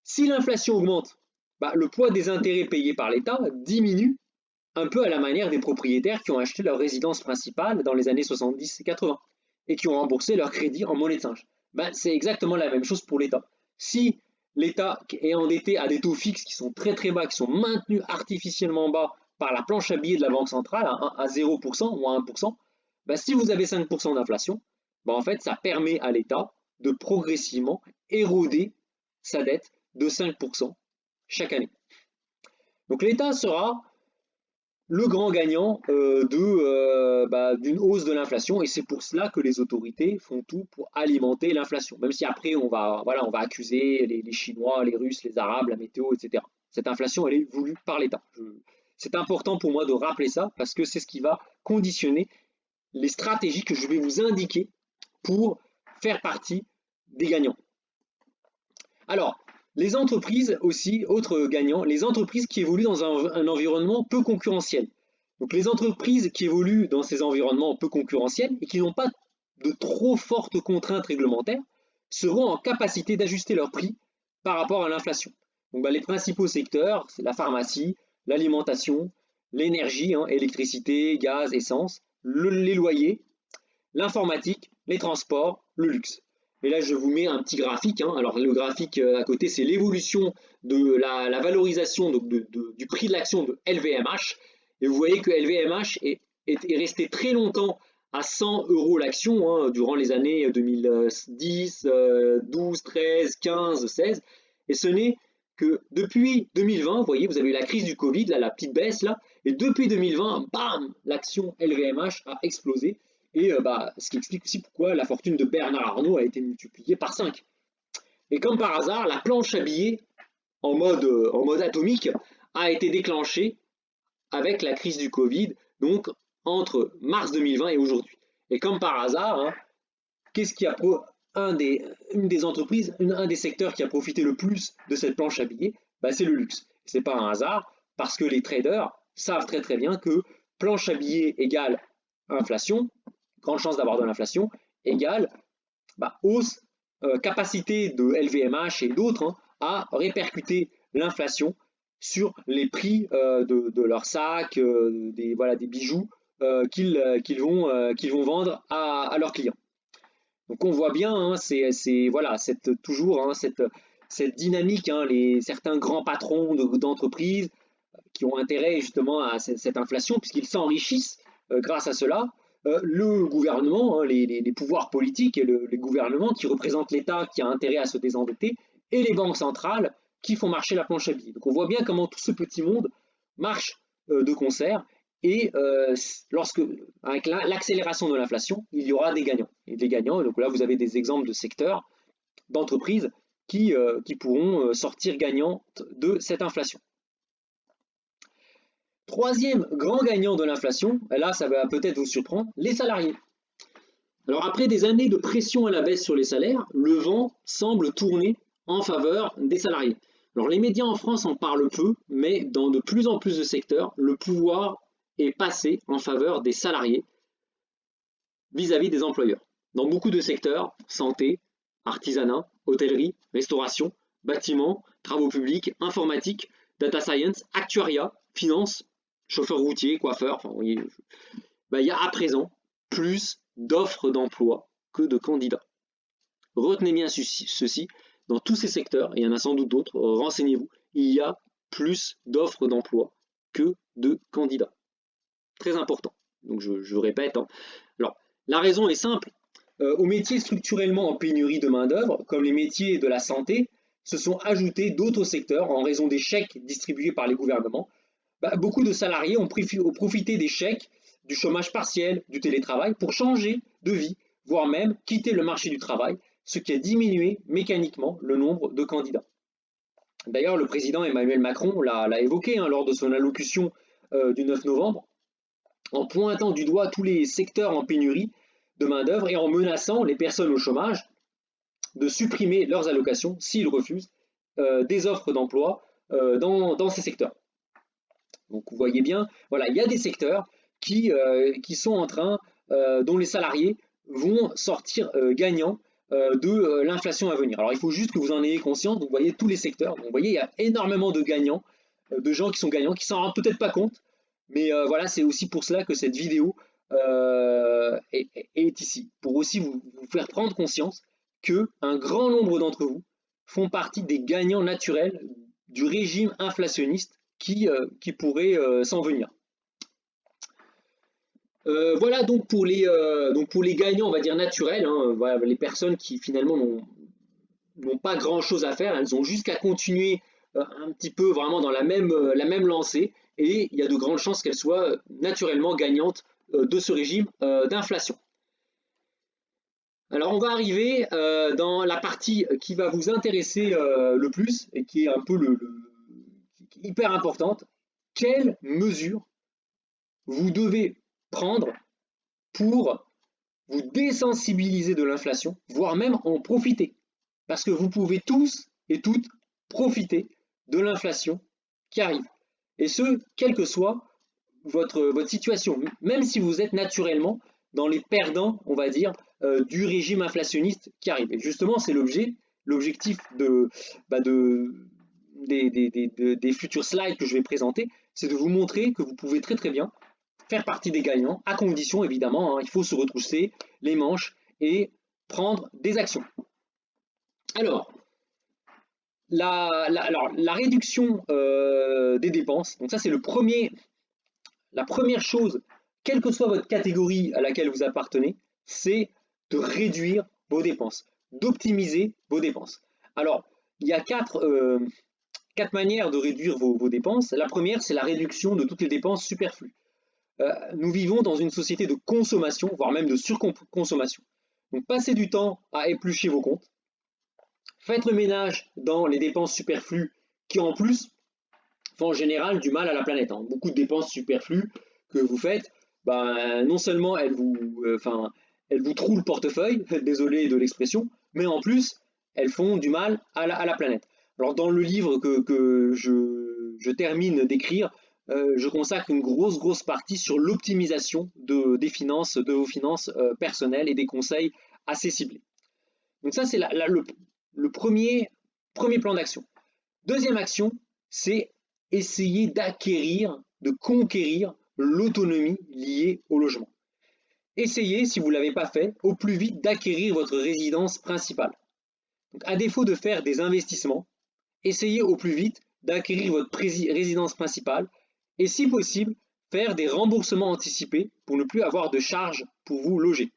Si l'inflation augmente, le poids des intérêts payés par l'État diminue un peu à la manière des propriétaires qui ont acheté leur résidence principale dans les années 70 et 80 et qui ont remboursé leur crédit en monnaie de singe. C'est exactement la même chose pour l'État. Si l'État est endetté à des taux fixes qui sont très très bas, qui sont maintenus artificiellement bas par la planche à billets de la Banque centrale à 0% ou à 1%, si vous avez 5% d'inflation, en fait ça permet à l'État de progressivement éroder sa dette de 5% chaque année. Donc l'État sera le grand gagnant d'une hausse de l'inflation, et c'est pour cela que les autorités font tout pour alimenter l'inflation, même si après on va accuser les Chinois, les Russes, les Arabes, la météo, etc. Cette inflation, elle est voulue par l'État. C'est important pour moi de rappeler ça, parce que c'est ce qui va conditionner les stratégies que je vais vous indiquer pour faire partie des gagnants. Alors, les entreprises aussi, autres gagnants, les entreprises qui évoluent dans un environnement peu concurrentiel. Donc les entreprises qui évoluent dans ces environnements peu concurrentiels et qui n'ont pas de trop fortes contraintes réglementaires seront en capacité d'ajuster leurs prix par rapport à l'inflation. Donc les principaux secteurs, c'est la pharmacie, l'alimentation, l'énergie, électricité, gaz, essence, les loyers, l'informatique, les transports, le luxe. Et là, je vous mets un petit graphique. Alors, le graphique à côté, c'est l'évolution de la valorisation du prix de l'action de LVMH. Et vous voyez que LVMH est resté très longtemps à 100 € l'action durant les années 2010, 12, 13, 15, 16. Et ce n'est que depuis 2020, vous voyez, vous avez eu la crise du Covid, là, la petite baisse là. Et depuis 2020, bam, l'action LVMH a explosé. Et ce qui explique aussi pourquoi la fortune de Bernard Arnault a été multipliée par 5. Et comme par hasard, la planche à billets en mode atomique a été déclenchée avec la crise du Covid, donc entre mars 2020 et aujourd'hui. Et comme par hasard, qu'est-ce qui a un des secteurs qui a profité le plus de cette planche à billets, c'est le luxe. C'est pas un hasard, parce que les traders savent très très bien que planche à billets égale inflation, grande chance d'avoir de l'inflation, égale hausse, capacité de LVMH et d'autres à répercuter l'inflation sur les prix de leurs sacs, des bijoux qu'ils vont vendre à leurs clients. Donc on voit bien, cette dynamique, certains grands patrons d'entreprises qui ont intérêt justement à cette inflation, puisqu'ils s'enrichissent grâce à cela. Le gouvernement, les pouvoirs politiques et les gouvernements qui représentent l'État qui a intérêt à se désendetter, et les banques centrales qui font marcher la planche à billets. Donc on voit bien comment tout ce petit monde marche de concert, et avec l'accélération de l'inflation, il y aura des gagnants. Et des gagnants, donc là vous avez des exemples de secteurs, d'entreprises qui pourront sortir gagnantes de cette inflation. Troisième grand gagnant de l'inflation, et là ça va peut-être vous surprendre, les salariés. Alors après des années de pression à la baisse sur les salaires, le vent semble tourner en faveur des salariés. Alors les médias en France en parlent peu, mais dans de plus en plus de secteurs, le pouvoir est passé en faveur des salariés vis-à-vis des employeurs. Dans beaucoup de secteurs, santé, artisanat, hôtellerie, restauration, bâtiment, travaux publics, informatique, data science, actuariat, finance, chauffeur routier, coiffeur, il y a à présent plus d'offres d'emploi que de candidats. Retenez bien ceci, dans tous ces secteurs, et il y en a sans doute d'autres, renseignez-vous, il y a plus d'offres d'emploi que de candidats. Très important, donc je répète. Alors, la raison est simple, aux métiers structurellement en pénurie de main-d'œuvre, comme les métiers de la santé, se sont ajoutés d'autres secteurs en raison des chèques distribués par les gouvernements. Beaucoup de salariés ont profité des chèques, du chômage partiel, du télétravail pour changer de vie, voire même quitter le marché du travail, ce qui a diminué mécaniquement le nombre de candidats. D'ailleurs, le président Emmanuel Macron l'a évoqué lors de son allocution du 9 novembre, en pointant du doigt tous les secteurs en pénurie de main-d'œuvre et en menaçant les personnes au chômage de supprimer leurs allocations s'ils refusent des offres d'emploi dans ces secteurs. Donc vous voyez bien, il y a des secteurs qui sont en train, dont les salariés vont sortir gagnants de l'inflation à venir. Alors il faut juste que vous en ayez conscience, donc vous voyez tous les secteurs, donc vous voyez il y a énormément de gagnants, de gens qui sont gagnants, qui s'en rendent peut-être pas compte, mais c'est aussi pour cela que cette vidéo est ici, pour aussi vous faire prendre conscience qu'un grand nombre d'entre vous font partie des gagnants naturels du régime inflationniste qui pourrait s'en venir. Voilà donc pour les gagnants, on va dire naturels, hein, voilà, les personnes qui finalement n'ont pas grand-chose à faire, elles ont juste qu'à continuer un petit peu vraiment dans la même lancée, et il y a de grandes chances qu'elles soient naturellement gagnantes de ce régime d'inflation. Alors on va arriver dans la partie qui va vous intéresser le plus et qui est un peu qui est hyper importante. Quelles mesures vous devez prendre pour vous désensibiliser de l'inflation, voire même en profiter? Parce que vous pouvez tous et toutes profiter de l'inflation qui arrive. Et ce, quelle que soit votre situation, même si vous êtes naturellement dans les perdants, on va dire, du régime inflationniste qui arrive. Et justement, c'est l'objectif des futurs slides que je vais présenter, c'est de vous montrer que vous pouvez très très bien faire partie des gagnants, à condition évidemment, hein, il faut se retrousser les manches et prendre des actions. Alors, la réduction des dépenses, donc ça c'est la première chose, quelle que soit votre catégorie à laquelle vous appartenez, c'est de réduire vos dépenses, d'optimiser vos dépenses. Alors, il y a quatre manières de réduire vos dépenses. La première, c'est la réduction de toutes les dépenses superflues. Nous vivons dans une société de consommation, voire même de surconsommation. Donc, passez du temps à éplucher vos comptes. Faites le ménage dans les dépenses superflues qui, en plus, font en général du mal à la planète. Hein. Beaucoup de dépenses superflues que vous faites, non seulement elles vous trouent le portefeuille, désolé de l'expression, mais en plus, elles font du mal à la planète. Alors, dans le livre que je termine d'écrire, je consacre une grosse partie sur l'optimisation des finances, de vos finances personnelles et des conseils assez ciblés. Donc ça, c'est le premier plan d'action. Deuxième action, c'est essayer d'acquérir, de conquérir l'autonomie liée au logement. Essayez, si vous ne l'avez pas fait, au plus vite d'acquérir votre résidence principale. Donc, à défaut de faire des investissements, essayez au plus vite d'acquérir votre résidence principale et si possible, faire des remboursements anticipés pour ne plus avoir de charges pour vous loger.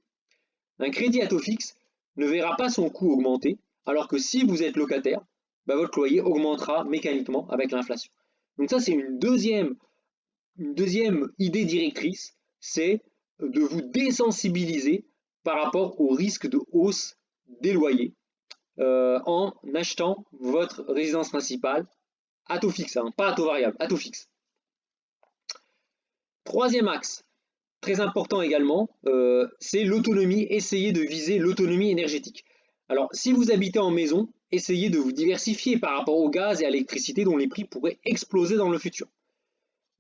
Un crédit à taux fixe ne verra pas son coût augmenter, alors que si vous êtes locataire, votre loyer augmentera mécaniquement avec l'inflation. Donc ça, c'est une deuxième idée directrice, c'est de vous désensibiliser par rapport au risque de hausse des loyers en achetant votre résidence principale à taux fixe, hein, pas à taux variable, à taux fixe. Troisième axe, très important également, c'est l'autonomie. Essayez de viser l'autonomie énergétique. Alors, si vous habitez en maison, essayez de vous diversifier par rapport au gaz et à l'électricité dont les prix pourraient exploser dans le futur.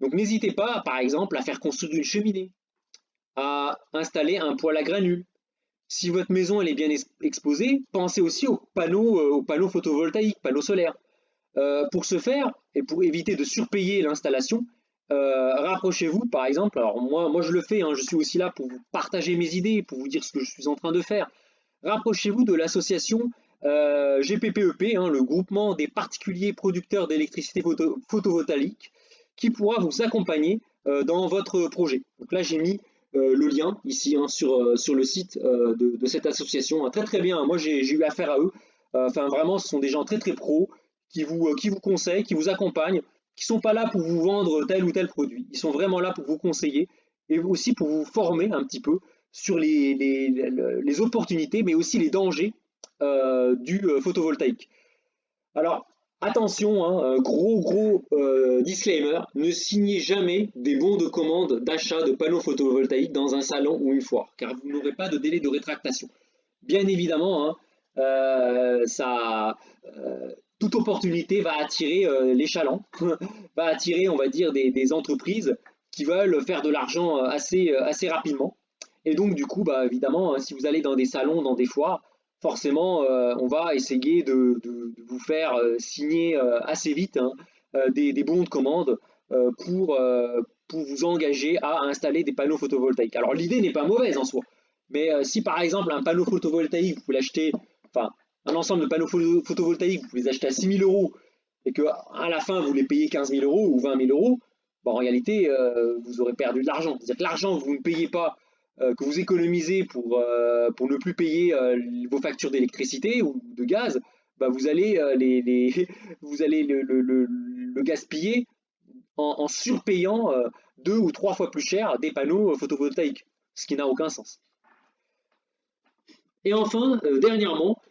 Donc, n'hésitez pas, par exemple, à faire construire une cheminée, à installer un poêle à granules. Si votre maison elle est bien exposée, pensez aussi aux panneaux photovoltaïques, panneaux solaires. Pour ce faire, et pour éviter de surpayer l'installation, rapprochez-vous par exemple, alors moi je le fais, hein, je suis aussi là pour vous partager mes idées, pour vous dire ce que je suis en train de faire. Rapprochez-vous de l'association GPPEP, hein, le groupement des particuliers producteurs d'électricité photovoltaïque, qui pourra vous accompagner dans votre projet. Donc là j'ai mis le lien ici hein, sur le site de cette association, hein, très très bien, moi j'ai eu affaire à eux, enfin vraiment ce sont des gens très très pros, qui vous conseillent, qui vous accompagnent, qui ne sont pas là pour vous vendre tel ou tel produit. Ils sont vraiment là pour vous conseiller et aussi pour vous former un petit peu sur les opportunités, mais aussi les dangers du photovoltaïque. Alors, attention, hein, gros disclaimer, ne signez jamais des bons de commande d'achat de panneaux photovoltaïques dans un salon ou une foire, car vous n'aurez pas de délai de rétractation. Bien évidemment, hein, toute opportunité va attirer les chalands, va attirer, on va dire, des entreprises qui veulent faire de l'argent assez rapidement. Et donc, du coup, évidemment, si vous allez dans des salons, dans des foires, forcément, on va essayer de vous faire signer assez vite hein, des bons de commande pour vous engager à installer des panneaux photovoltaïques. Alors, l'idée n'est pas mauvaise en soi, mais si par exemple un panneau photovoltaïque, vous pouvez l'acheter, enfin, un ensemble de panneaux photovoltaïques, vous pouvez les acheter à 6 000 € et qu'à la fin vous les payez 15 000 € ou 20 000 €, bah, en réalité, vous aurez perdu de l'argent. C'est-à-dire que l'argent que vous ne payez pas, que vous économisez pour ne plus payer vos factures d'électricité ou de gaz, bah, vous allez, vous allez le gaspiller en surpayant 2 ou 3 fois plus cher des panneaux photovoltaïques, ce qui n'a aucun sens. Et enfin, dernièrement,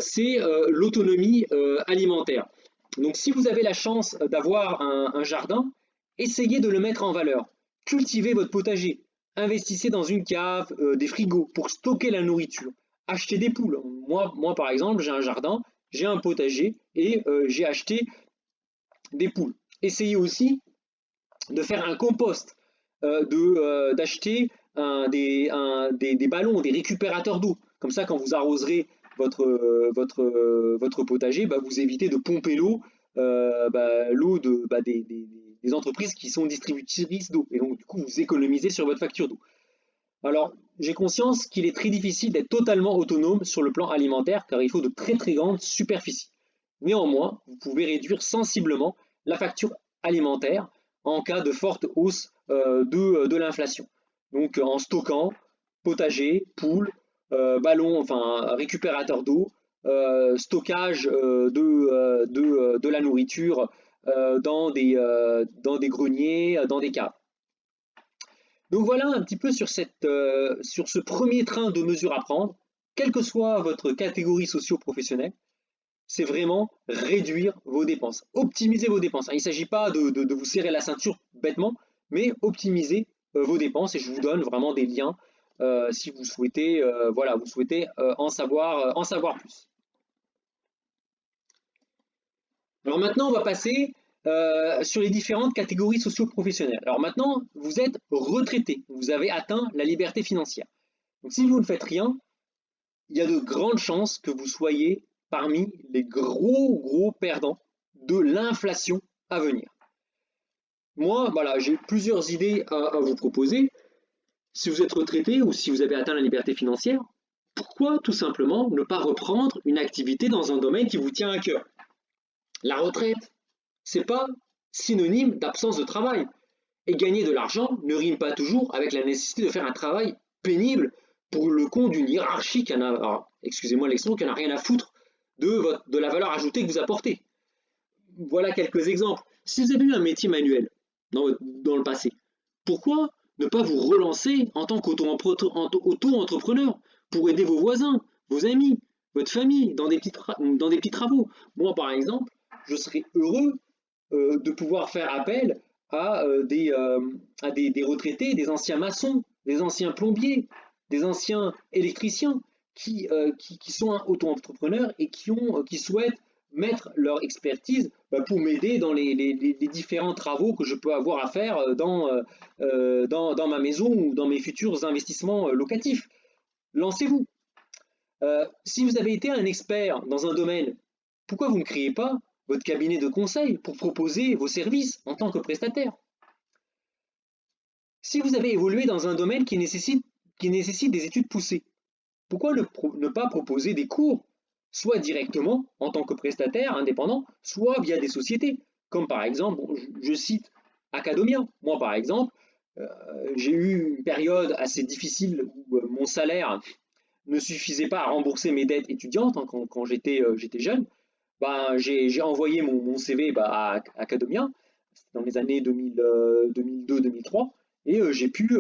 c'est l'autonomie alimentaire. Donc si vous avez la chance d'avoir un jardin, essayez de le mettre en valeur. Cultivez votre potager. Investissez dans une cave, des frigos pour stocker la nourriture. Achetez des poules. Moi par exemple, j'ai un jardin, j'ai un potager et j'ai acheté des poules. Essayez aussi de faire un compost, d'acheter des ballons, des récupérateurs d'eau. Comme ça, quand vous arroserez votre potager, bah, vous évitez de pomper l'eau des entreprises qui sont distributrices d'eau. Et donc, du coup, vous économisez sur votre facture d'eau. Alors, j'ai conscience qu'il est très difficile d'être totalement autonome sur le plan alimentaire, car il faut de très très grandes superficies. Néanmoins, vous pouvez réduire sensiblement la facture alimentaire en cas de forte hausse de l'inflation. Donc en stockant potager, poules, ballons, enfin récupérateur d'eau, stockage de la nourriture dans des greniers, dans des caves. Donc voilà un petit peu sur ce premier train de mesures à prendre, quelle que soit votre catégorie socio-professionnelle, c'est vraiment réduire vos dépenses, optimiser vos dépenses. Il ne s'agit pas de vous serrer la ceinture bêtement, mais optimiser vos dépenses et je vous donne vraiment des liens si vous souhaitez, en savoir plus. Alors maintenant, on va passer sur les différentes catégories socio-professionnelles. Alors maintenant, vous êtes retraité, vous avez atteint la liberté financière. Donc si vous ne faites rien, il y a de grandes chances que vous soyez parmi les gros perdants de l'inflation à venir. Moi, voilà, j'ai plusieurs idées à vous proposer. Si vous êtes retraité ou si vous avez atteint la liberté financière, pourquoi tout simplement ne pas reprendre une activité dans un domaine qui vous tient à cœur? La retraite, c'est pas synonyme d'absence de travail. Et gagner de l'argent ne rime pas toujours avec la nécessité de faire un travail pénible pour le compte d'une hiérarchie qui en a, excusez-moi l'expression, qui en a rien à foutre de la valeur ajoutée que vous apportez. Voilà quelques exemples. Si vous avez eu un métier manuel dans le passé, pourquoi ne pas vous relancer en tant qu'auto-entrepreneur pour aider vos voisins, vos amis, votre famille dans des petits travaux? Moi, par exemple, je serais heureux de pouvoir faire appel à des retraités, des anciens maçons, des anciens plombiers, des anciens électriciens qui sont auto-entrepreneurs et qui souhaitent mettre leur expertise pour m'aider dans les différents travaux que je peux avoir à faire dans ma maison ou dans mes futurs investissements locatifs. Lancez-vous. Si vous avez été un expert dans un domaine, pourquoi vous ne créez pas votre cabinet de conseil pour proposer vos services en tant que prestataire? Si vous avez évolué dans un domaine qui nécessite des études poussées, pourquoi ne pas proposer des cours, soit directement en tant que prestataire indépendant, soit via des sociétés, comme par exemple, je cite Academia. Moi par exemple, j'ai eu une période assez difficile où mon salaire ne suffisait pas à rembourser mes dettes étudiantes quand j'étais jeune. J'ai envoyé mon CV à Academia dans les années 2002-2003 et j'ai pu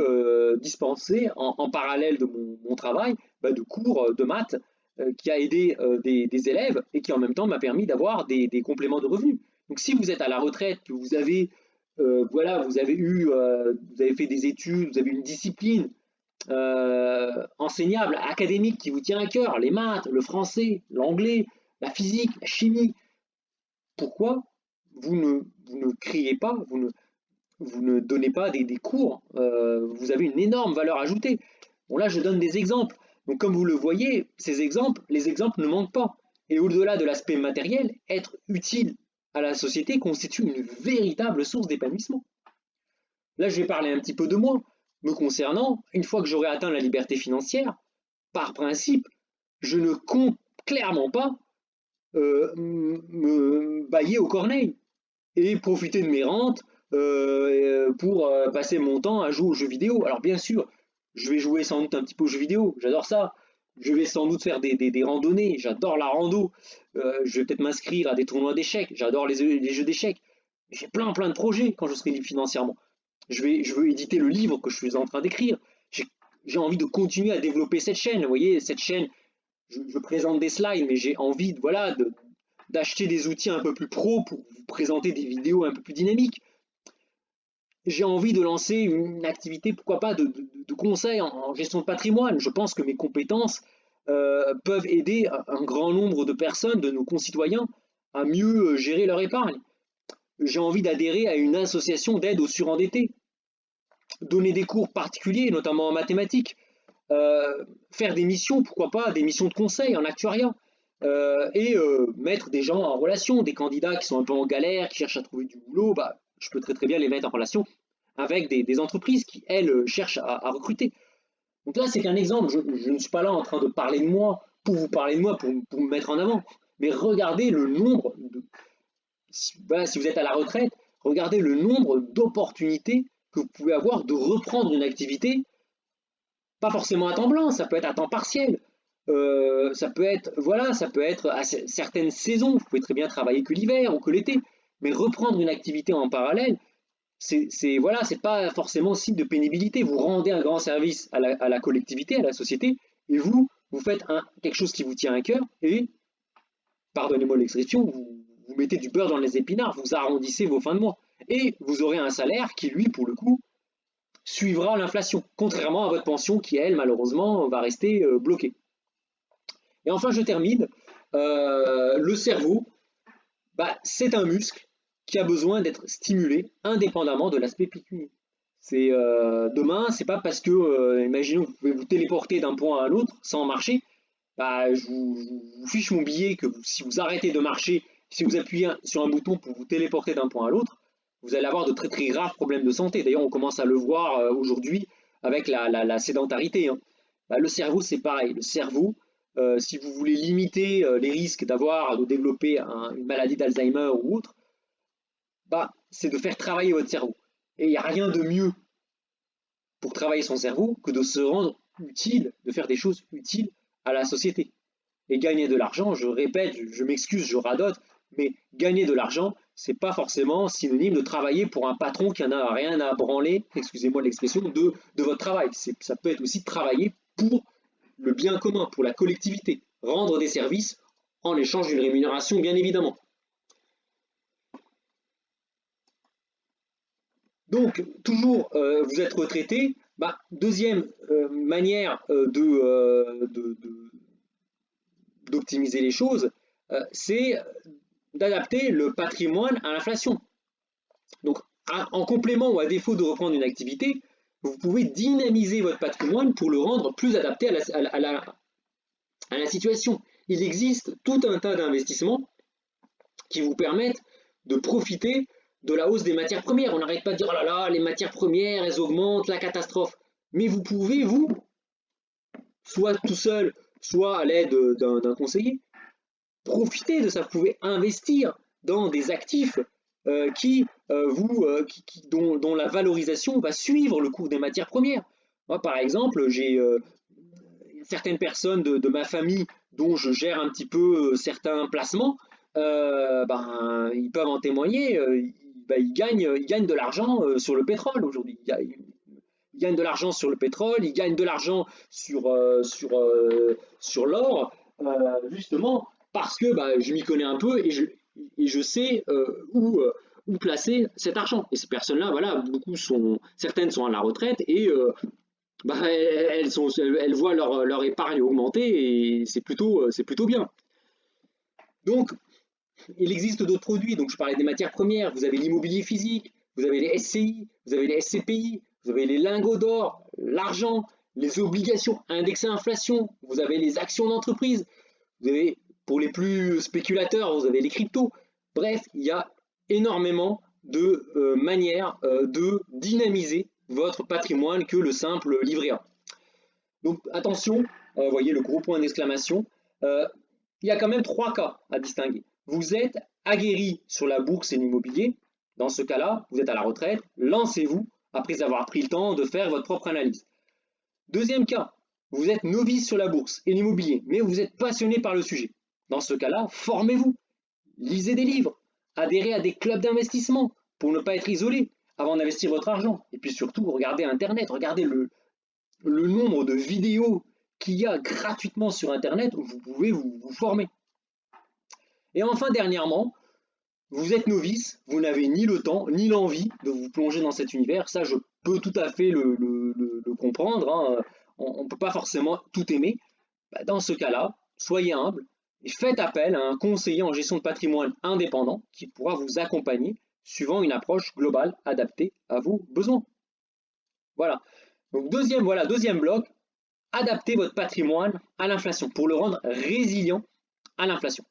dispenser en parallèle de mon travail de cours de maths qui a aidé des élèves et qui en même temps m'a permis d'avoir des compléments de revenus. Donc si vous êtes à la retraite, que vous avez vous avez fait des études, vous avez une discipline enseignable, académique qui vous tient à cœur, les maths, le français, l'anglais, la physique, la chimie, pourquoi vous ne criez pas, vous ne donnez pas des cours, vous avez une énorme valeur ajoutée. Bon là je donne des exemples, donc comme vous le voyez, les exemples ne manquent pas. Et au-delà de l'aspect matériel, être utile à la société constitue une véritable source d'épanouissement. Là je vais parler un petit peu de moi. Me concernant, une fois que j'aurai atteint la liberté financière, par principe, je ne compte clairement pas me bailler aux corneilles et profiter de mes rentes pour passer mon temps à jouer aux jeux vidéo. Alors bien sûr, je vais jouer sans doute un petit peu aux jeux vidéo, j'adore ça. Je vais sans doute faire des randonnées, j'adore la rando. Je vais peut-être m'inscrire à des tournois d'échecs, j'adore les jeux d'échecs. J'ai plein de projets quand je serai libre financièrement. Je veux éditer le livre que je suis en train d'écrire. J'ai envie de continuer à développer cette chaîne. Vous voyez, cette chaîne, je présente des slides, mais j'ai envie voilà, d'acheter des outils un peu plus pro pour vous présenter des vidéos un peu plus dynamiques. J'ai envie de lancer une activité, pourquoi pas, de conseil en gestion de patrimoine. Je pense que mes compétences peuvent aider un grand nombre de personnes, de nos concitoyens, à mieux gérer leur épargne. J'ai envie d'adhérer à une association d'aide aux surendettés, donner des cours particuliers, notamment en mathématiques, faire des missions, pourquoi pas, des missions de conseil en actuariat, et mettre des gens en relation, des candidats qui sont un peu en galère, qui cherchent à trouver du boulot, bah, je peux très bien les mettre en relation avec des entreprises qui, elles, cherchent à recruter. Donc là, c'est qu'un exemple, je ne suis pas là en train de parler de moi, pour vous parler de moi, pour me mettre en avant, mais regardez le nombre, voilà, si vous êtes à la retraite, regardez le nombre d'opportunités que vous pouvez avoir de reprendre une activité, pas forcément à temps plein, ça peut être à temps partiel, ça peut être, voilà, ça peut être à certaines saisons, vous pouvez très bien travailler que l'hiver ou que l'été, mais reprendre une activité en parallèle, voilà, c'est pas forcément signe de pénibilité. Vous rendez un grand service à la collectivité, à la société, et vous faites quelque chose qui vous tient à cœur, et, pardonnez-moi l'expression, vous mettez du beurre dans les épinards, vous arrondissez vos fins de mois, et vous aurez un salaire qui, lui, pour le coup, suivra l'inflation, contrairement à votre pension qui, elle, malheureusement, va rester bloquée. Et enfin, je termine. Le cerveau, bah, c'est un muscle qui a besoin d'être stimulé indépendamment de l'aspect pécunier. Demain, c'est pas parce que, imaginons, vous pouvez vous téléporter d'un point à l'autre sans marcher, bah, je vous fiche mon billet que si vous arrêtez de marcher, si vous appuyez sur un bouton pour vous téléporter d'un point à l'autre, vous allez avoir de très graves problèmes de santé. D'ailleurs, on commence à le voir aujourd'hui avec la sédentarité, hein. Bah, le cerveau, c'est pareil. Le cerveau, si vous voulez limiter les risques de développer une maladie d'Alzheimer ou autre, bah, c'est de faire travailler votre cerveau. Et il n'y a rien de mieux pour travailler son cerveau que de se rendre utile, de faire des choses utiles à la société. Et gagner de l'argent, je répète, je m'excuse, je radote, mais gagner de l'argent, c'est pas forcément synonyme de travailler pour un patron qui en a rien à branler, excusez-moi l'expression, de votre travail. Ça peut être aussi travailler pour le bien commun, pour la collectivité, rendre des services en échange d'une rémunération, bien évidemment. Donc, toujours, vous êtes retraité, bah, deuxième manière d'optimiser les choses, c'est d'adapter le patrimoine à l'inflation. Donc, en complément ou à défaut de reprendre une activité, vous pouvez dynamiser votre patrimoine pour le rendre plus adapté à la situation. Il existe tout un tas d'investissements qui vous permettent de profiter de la hausse des matières premières. On n'arrête pas de dire oh là là, les matières premières, elles augmentent, la catastrophe. Mais vous pouvez, vous, soit tout seul, soit à l'aide d'un conseiller, profiter de ça. Vous pouvez investir dans des actifs dont la valorisation va suivre le cours des matières premières. Moi, par exemple, j'ai certaines personnes de ma famille dont je gère un petit peu certains placements, ils peuvent en témoigner, ils gagnent de l'argent sur le pétrole aujourd'hui. Ils gagnent de l'argent sur le pétrole, ils gagnent de l'argent sur l'or, justement parce que je m'y connais un peu et je sais où placer cet argent. Et ces personnes-là, voilà, certaines sont à la retraite et elles voient leur épargne augmenter et c'est plutôt bien. Donc, il existe d'autres produits. Donc, je parlais des matières premières. Vous avez l'immobilier physique, vous avez les SCI, vous avez les SCPI, vous avez les lingots d'or, l'argent, les obligations indexées à inflation, vous avez les actions d'entreprise, vous avez, pour les plus spéculateurs, vous avez les cryptos. Bref, il y a énormément de manières de dynamiser votre patrimoine que le simple livret A. Donc attention, voyez le gros point d'exclamation, il y a quand même 3 cas à distinguer. Vous êtes aguerri sur la bourse et l'immobilier, Dans ce cas-là, vous êtes à la retraite, lancez-vous après avoir pris le temps de faire votre propre analyse. Deuxième cas, vous êtes novice sur la bourse et l'immobilier, mais vous êtes passionné par le sujet. Dans ce cas-là, formez-vous, lisez des livres, adhérez à des clubs d'investissement pour ne pas être isolé avant d'investir votre argent. Et puis surtout, regardez Internet, regardez le nombre de vidéos qu'il y a gratuitement sur Internet où vous pouvez vous former. Et enfin, dernièrement, vous êtes novice, vous n'avez ni le temps ni l'envie de vous plonger dans cet univers. Ça, je peux tout à fait le comprendre, hein. On ne peut pas forcément tout aimer. Dans ce cas-là, soyez humble et faites appel à un conseiller en gestion de patrimoine indépendant qui pourra vous accompagner suivant une approche globale adaptée à vos besoins. Voilà. Donc deuxième bloc, adaptez votre patrimoine à l'inflation pour le rendre résilient à l'inflation.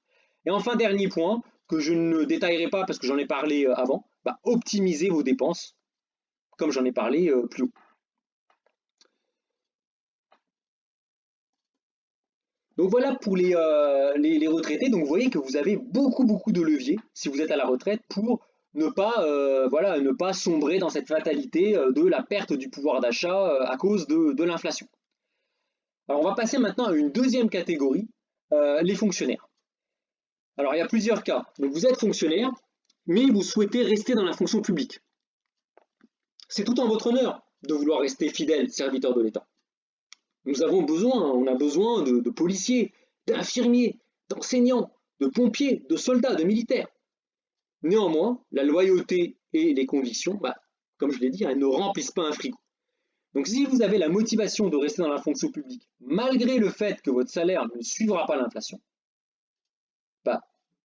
Et enfin, dernier point que je ne détaillerai pas parce que j'en ai parlé avant, optimisez vos dépenses comme j'en ai parlé plus haut. Donc voilà pour les retraités. Donc vous voyez que vous avez beaucoup de leviers si vous êtes à la retraite pour ne pas sombrer dans cette fatalité de la perte du pouvoir d'achat à cause de l'inflation. Alors on va passer maintenant à une deuxième catégorie, les fonctionnaires. Alors il y a plusieurs cas. Donc vous êtes fonctionnaire, mais vous souhaitez rester dans la fonction publique. C'est tout en votre honneur de vouloir rester fidèle serviteur de l'État. On a besoin de policiers, d'infirmiers, d'enseignants, de pompiers, de soldats, de militaires. Néanmoins, la loyauté et les convictions, comme je l'ai dit, elles ne remplissent pas un frigo. Donc si vous avez la motivation de rester dans la fonction publique, malgré le fait que votre salaire ne suivra pas l'inflation,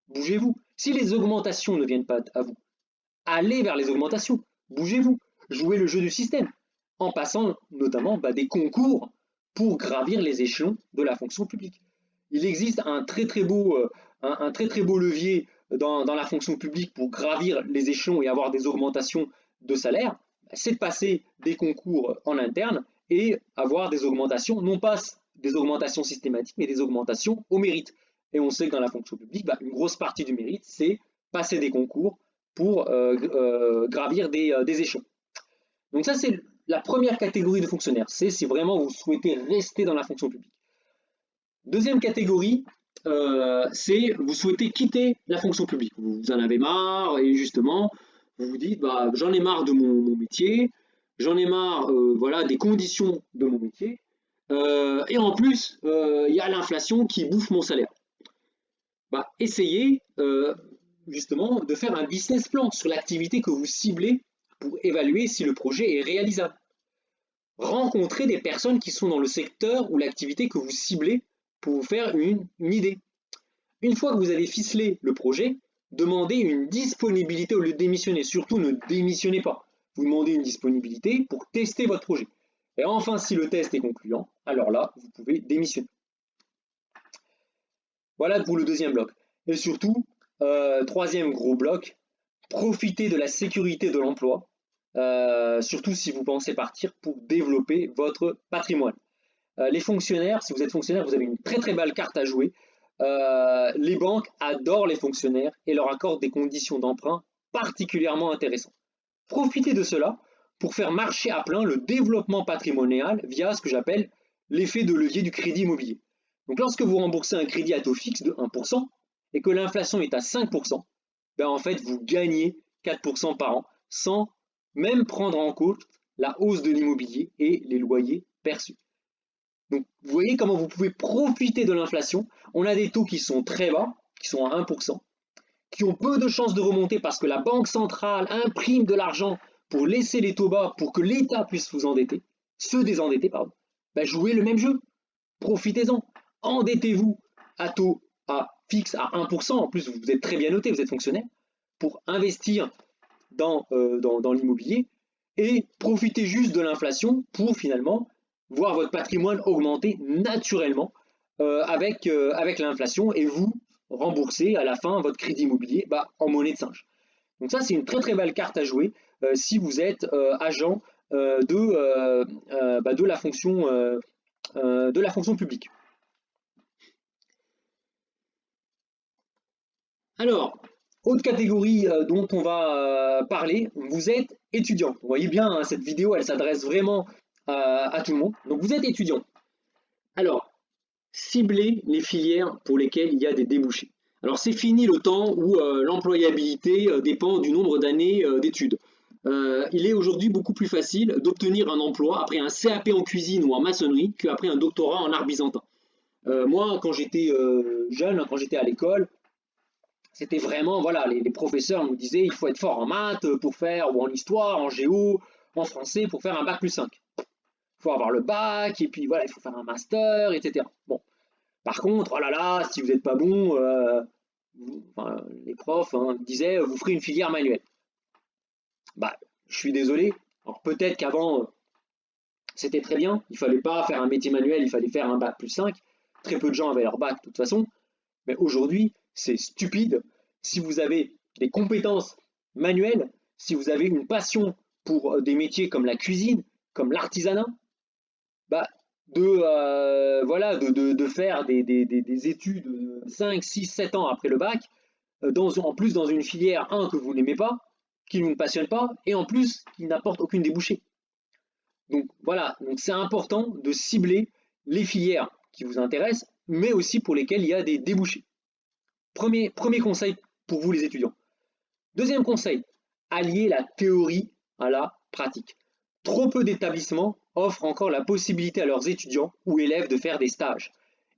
bougez-vous. Si les augmentations ne viennent pas à vous, allez vers les augmentations, bougez-vous, jouez le jeu du système, en passant notamment des concours pour gravir les échelons de la fonction publique. Il existe un très très beau levier dans la fonction publique pour gravir les échelons et avoir des augmentations de salaire, c'est de passer des concours en interne et avoir des augmentations, non pas des augmentations systématiques, mais des augmentations au mérite. Et on sait que dans la fonction publique, une grosse partie du mérite, c'est passer des concours pour gravir des échelons. Donc ça, c'est la première catégorie de fonctionnaires. C'est si vraiment vous souhaitez rester dans la fonction publique. Deuxième catégorie, c'est vous souhaitez quitter la fonction publique. Vous en avez marre et justement, vous vous dites, j'en ai marre de mon métier, j'en ai marre des conditions de mon métier, et en plus, il y a l'inflation qui bouffe mon salaire. Essayez justement de faire un business plan sur l'activité que vous ciblez pour évaluer si le projet est réalisable. Rencontrez des personnes qui sont dans le secteur ou l'activité que vous ciblez pour vous faire une idée. Une fois que vous avez ficelé le projet, demandez une disponibilité au lieu de démissionner. Surtout, ne démissionnez pas. Vous demandez une disponibilité pour tester votre projet. Et enfin, si le test est concluant, alors là, vous pouvez démissionner. Voilà pour le deuxième bloc. Et surtout, troisième gros bloc, profitez de la sécurité de l'emploi, surtout si vous pensez partir pour développer votre patrimoine. Les fonctionnaires, si vous êtes fonctionnaire, vous avez une très très belle carte à jouer. Les banques adorent les fonctionnaires et leur accordent des conditions d'emprunt particulièrement intéressantes. Profitez de cela pour faire marcher à plein le développement patrimonial via ce que j'appelle l'effet de levier du crédit immobilier. Donc lorsque vous remboursez un crédit à taux fixe de 1% et que l'inflation est à 5%, en fait vous gagnez 4% par an sans même prendre en compte la hausse de l'immobilier et les loyers perçus. Donc vous voyez comment vous pouvez profiter de l'inflation. On a des taux qui sont très bas, qui sont à 1%, qui ont peu de chances de remonter parce que la banque centrale imprime de l'argent pour laisser les taux bas pour que l'État puisse vous endetter, se désendetter, pardon. Jouez le même jeu, profitez-en. Endettez-vous à taux fixe à 1%, en plus vous êtes très bien noté, vous êtes fonctionnaire, pour investir dans l'immobilier et profitez juste de l'inflation pour finalement voir votre patrimoine augmenter naturellement avec l'inflation et vous rembourser à la fin votre crédit immobilier en monnaie de singe. Donc ça, c'est une très très belle carte à jouer si vous êtes agent de la fonction publique. Alors, Autre catégorie dont on va parler, vous êtes étudiant. Vous voyez bien, hein, cette vidéo, elle s'adresse vraiment à tout le monde. Donc vous êtes étudiant. Alors, ciblez les filières pour lesquelles il y a des débouchés. Alors c'est fini le temps où l'employabilité dépend du nombre d'années d'études. Il est aujourd'hui beaucoup plus facile d'obtenir un emploi après un CAP en cuisine ou en maçonnerie qu'après un doctorat en art byzantin. Moi, quand j'étais jeune, quand j'étais à l'école, c'était vraiment, voilà, les professeurs nous disaient il faut être fort en maths pour faire, ou en histoire, en géo, en français pour faire un bac plus 5. Il faut avoir le bac, et puis voilà, il faut faire un master, etc. Bon, par contre, oh là là, si vous n'êtes pas bon, enfin, les profs hein, disaient vous ferez une filière manuelle. Bah, je suis désolé. Alors peut-être qu'avant, c'était très bien, il fallait pas faire un métier manuel, il fallait faire un bac plus 5. Très peu de gens avaient leur bac de toute façon. Mais aujourd'hui, c'est stupide. Si vous avez des compétences manuelles, si vous avez une passion pour des métiers comme la cuisine, comme l'artisanat, bah, voilà, de faire des études 5, 6, 7 ans après le bac, en plus dans une filière, un, que vous n'aimez pas, qui ne vous passionne pas, et en plus, qui n'apporte aucune débouchée. Donc voilà, donc c'est important de cibler les filières qui vous intéressent, mais aussi pour lesquelles il y a des débouchés. Premier conseil pour vous les étudiants. Deuxième conseil, allier la théorie à la pratique. Trop peu d'établissements offrent encore la possibilité à leurs étudiants ou élèves de faire des stages.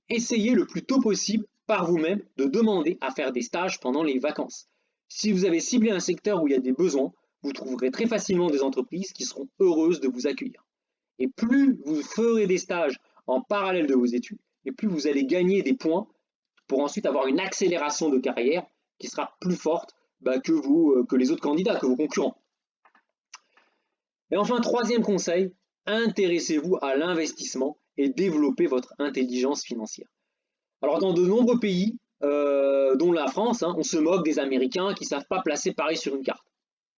Essayez le plus tôt possible par vous-même de demander à faire des stages pendant les vacances. Si vous avez ciblé un secteur où il y a des besoins, vous trouverez très facilement des entreprises qui seront heureuses de vous accueillir. Et plus vous ferez des stages en parallèle de vos études, et plus vous allez gagner des points pour ensuite avoir une accélération de carrière qui sera plus forte que les autres candidats, que vos concurrents. Et enfin, troisième conseil, intéressez-vous à l'investissement et développez votre intelligence financière. Alors dans de nombreux pays, dont la France, hein, on se moque des Américains qui ne savent pas placer Paris sur une carte.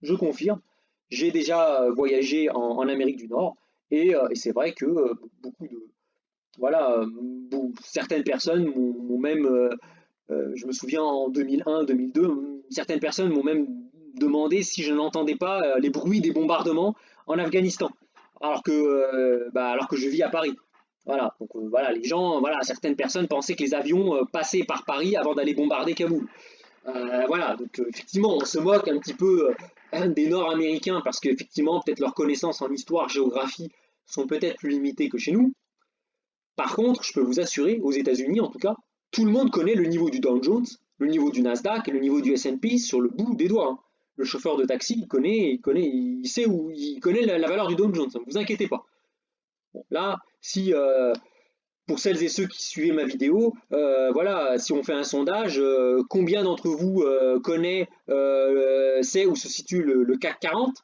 Je confirme, j'ai déjà voyagé en Amérique du Nord et c'est vrai que beaucoup de, voilà, certaines personnes m'ont même, je me souviens en 2001, 2002, certaines personnes m'ont même demandé si je n'entendais pas les bruits des bombardements en Afghanistan, alors que je vis à Paris. Voilà, donc voilà, les gens, voilà, certaines personnes pensaient que les avions passaient par Paris avant d'aller bombarder Kaboul. Voilà, donc effectivement, on se moque un petit peu des Nord-Américains parce qu'effectivement, peut-être leurs connaissances en histoire, géographie sont peut-être plus limitées que chez nous. Par contre, je peux vous assurer, aux États-Unis en tout cas, tout le monde connaît le niveau du Dow Jones, le niveau du Nasdaq et le niveau du S&P sur le bout des doigts. Hein. Le chauffeur de taxi, il sait où, il connaît la valeur du Dow Jones. Ne vous inquiétez pas. Bon, là, si pour celles et ceux qui suivaient ma vidéo, voilà, si on fait un sondage, combien d'entre vous sait où se situe le CAC 40?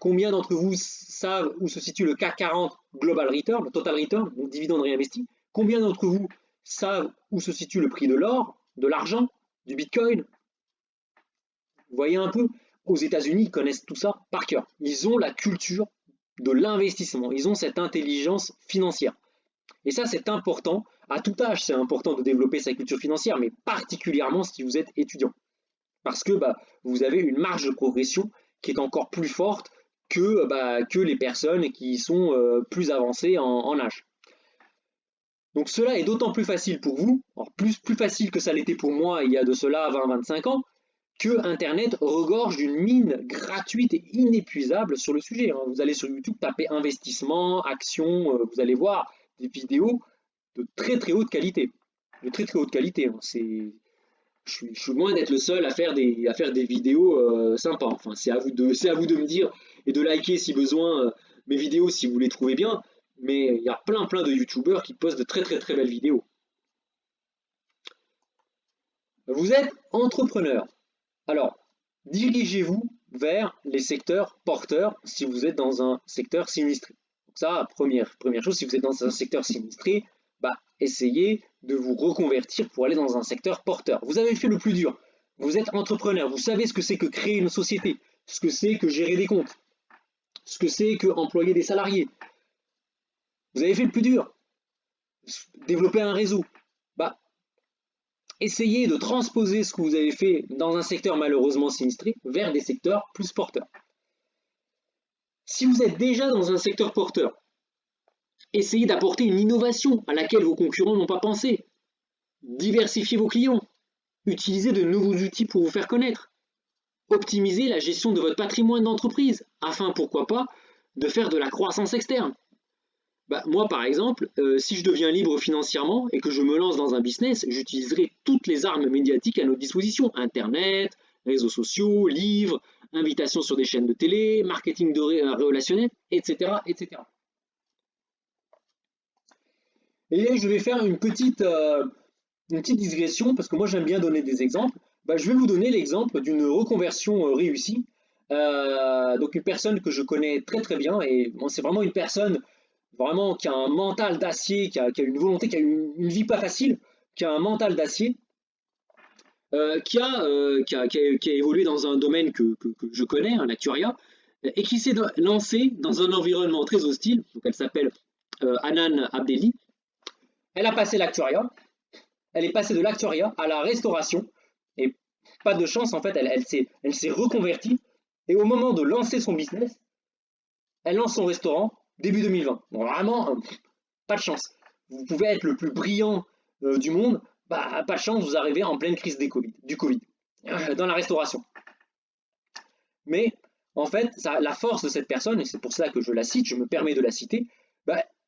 Combien d'entre vous savent où se situe le CAC 40 Global Return, le Total Return, donc dividende réinvesti? Combien d'entre vous savent où se situe le prix de l'or, de l'argent, du Bitcoin? Vous voyez un peu, aux États-Unis, ils connaissent tout ça par cœur. Ils ont la culture de l'investissement, ils ont cette intelligence financière. Et ça, c'est important. À tout âge, c'est important de développer sa culture financière, mais particulièrement si vous êtes étudiant. Parce que vous avez une marge de progression qui est encore plus forte que les personnes qui sont plus avancées en âge. Donc cela est d'autant plus facile pour vous, alors plus facile que ça l'était pour moi il y a de cela 20-25 ans, que Internet regorge d'une mine gratuite et inépuisable sur le sujet. Vous allez sur YouTube, taper investissement, action, vous allez voir des vidéos de très très haute qualité. De très très haute qualité. Je suis loin d'être le seul à faire des vidéos sympas. Enfin, c'est à vous de me dire et de liker si besoin mes vidéos si vous les trouvez bien. Mais il y a plein de youtubeurs qui postent de très très très belles vidéos. Vous êtes entrepreneur. Alors, dirigez-vous vers les secteurs porteurs si vous êtes dans un secteur sinistré. Donc ça, première chose, si vous êtes dans un secteur sinistré, essayez de vous reconvertir pour aller dans un secteur porteur. Vous avez fait le plus dur. Vous êtes entrepreneur, vous savez ce que c'est que créer une société, ce que c'est que gérer des comptes, ce que c'est que employer des salariés. Vous avez fait le plus dur. Développer un réseau. essayez de transposer ce que vous avez fait dans un secteur malheureusement sinistré vers des secteurs plus porteurs. Si vous êtes déjà dans un secteur porteur, essayez d'apporter une innovation à laquelle vos concurrents n'ont pas pensé. Diversifiez vos clients. Utilisez de nouveaux outils pour vous faire connaître. Optimisez la gestion de votre patrimoine d'entreprise afin, pourquoi pas, de faire de la croissance externe. Moi, par exemple, si je deviens libre financièrement et que je me lance dans un business, j'utiliserai toutes les armes médiatiques à notre disposition. Internet, réseaux sociaux, livres, invitations sur des chaînes de télé, marketing relationnel, etc., etc. Et là, je vais faire une petite digression, parce que moi j'aime bien donner des exemples. Je vais vous donner l'exemple d'une reconversion réussie. Donc une personne que je connais très très bien, et bon, c'est vraiment une personne vraiment qui a un mental d'acier, qui a une volonté, qui a une vie pas facile, qui a un mental d'acier, qui a évolué dans un domaine que je connais, hein, l'actuariat, et qui s'est lancée dans un environnement très hostile. Donc elle s'appelle Hanan Abdelli. Elle a passé l'actuariat, elle est passée de l'actuariat à la restauration, et pas de chance, en fait, elle s'est reconvertie, et au moment de lancer son business, elle lance son restaurant début 2020. Bon, vraiment, pas de chance. Vous pouvez être le plus brillant du monde, pas de chance, vous arrivez en pleine crise du Covid, dans la restauration. Mais, en fait, la force de cette personne, et c'est pour ça que je la cite, je me permets de la citer,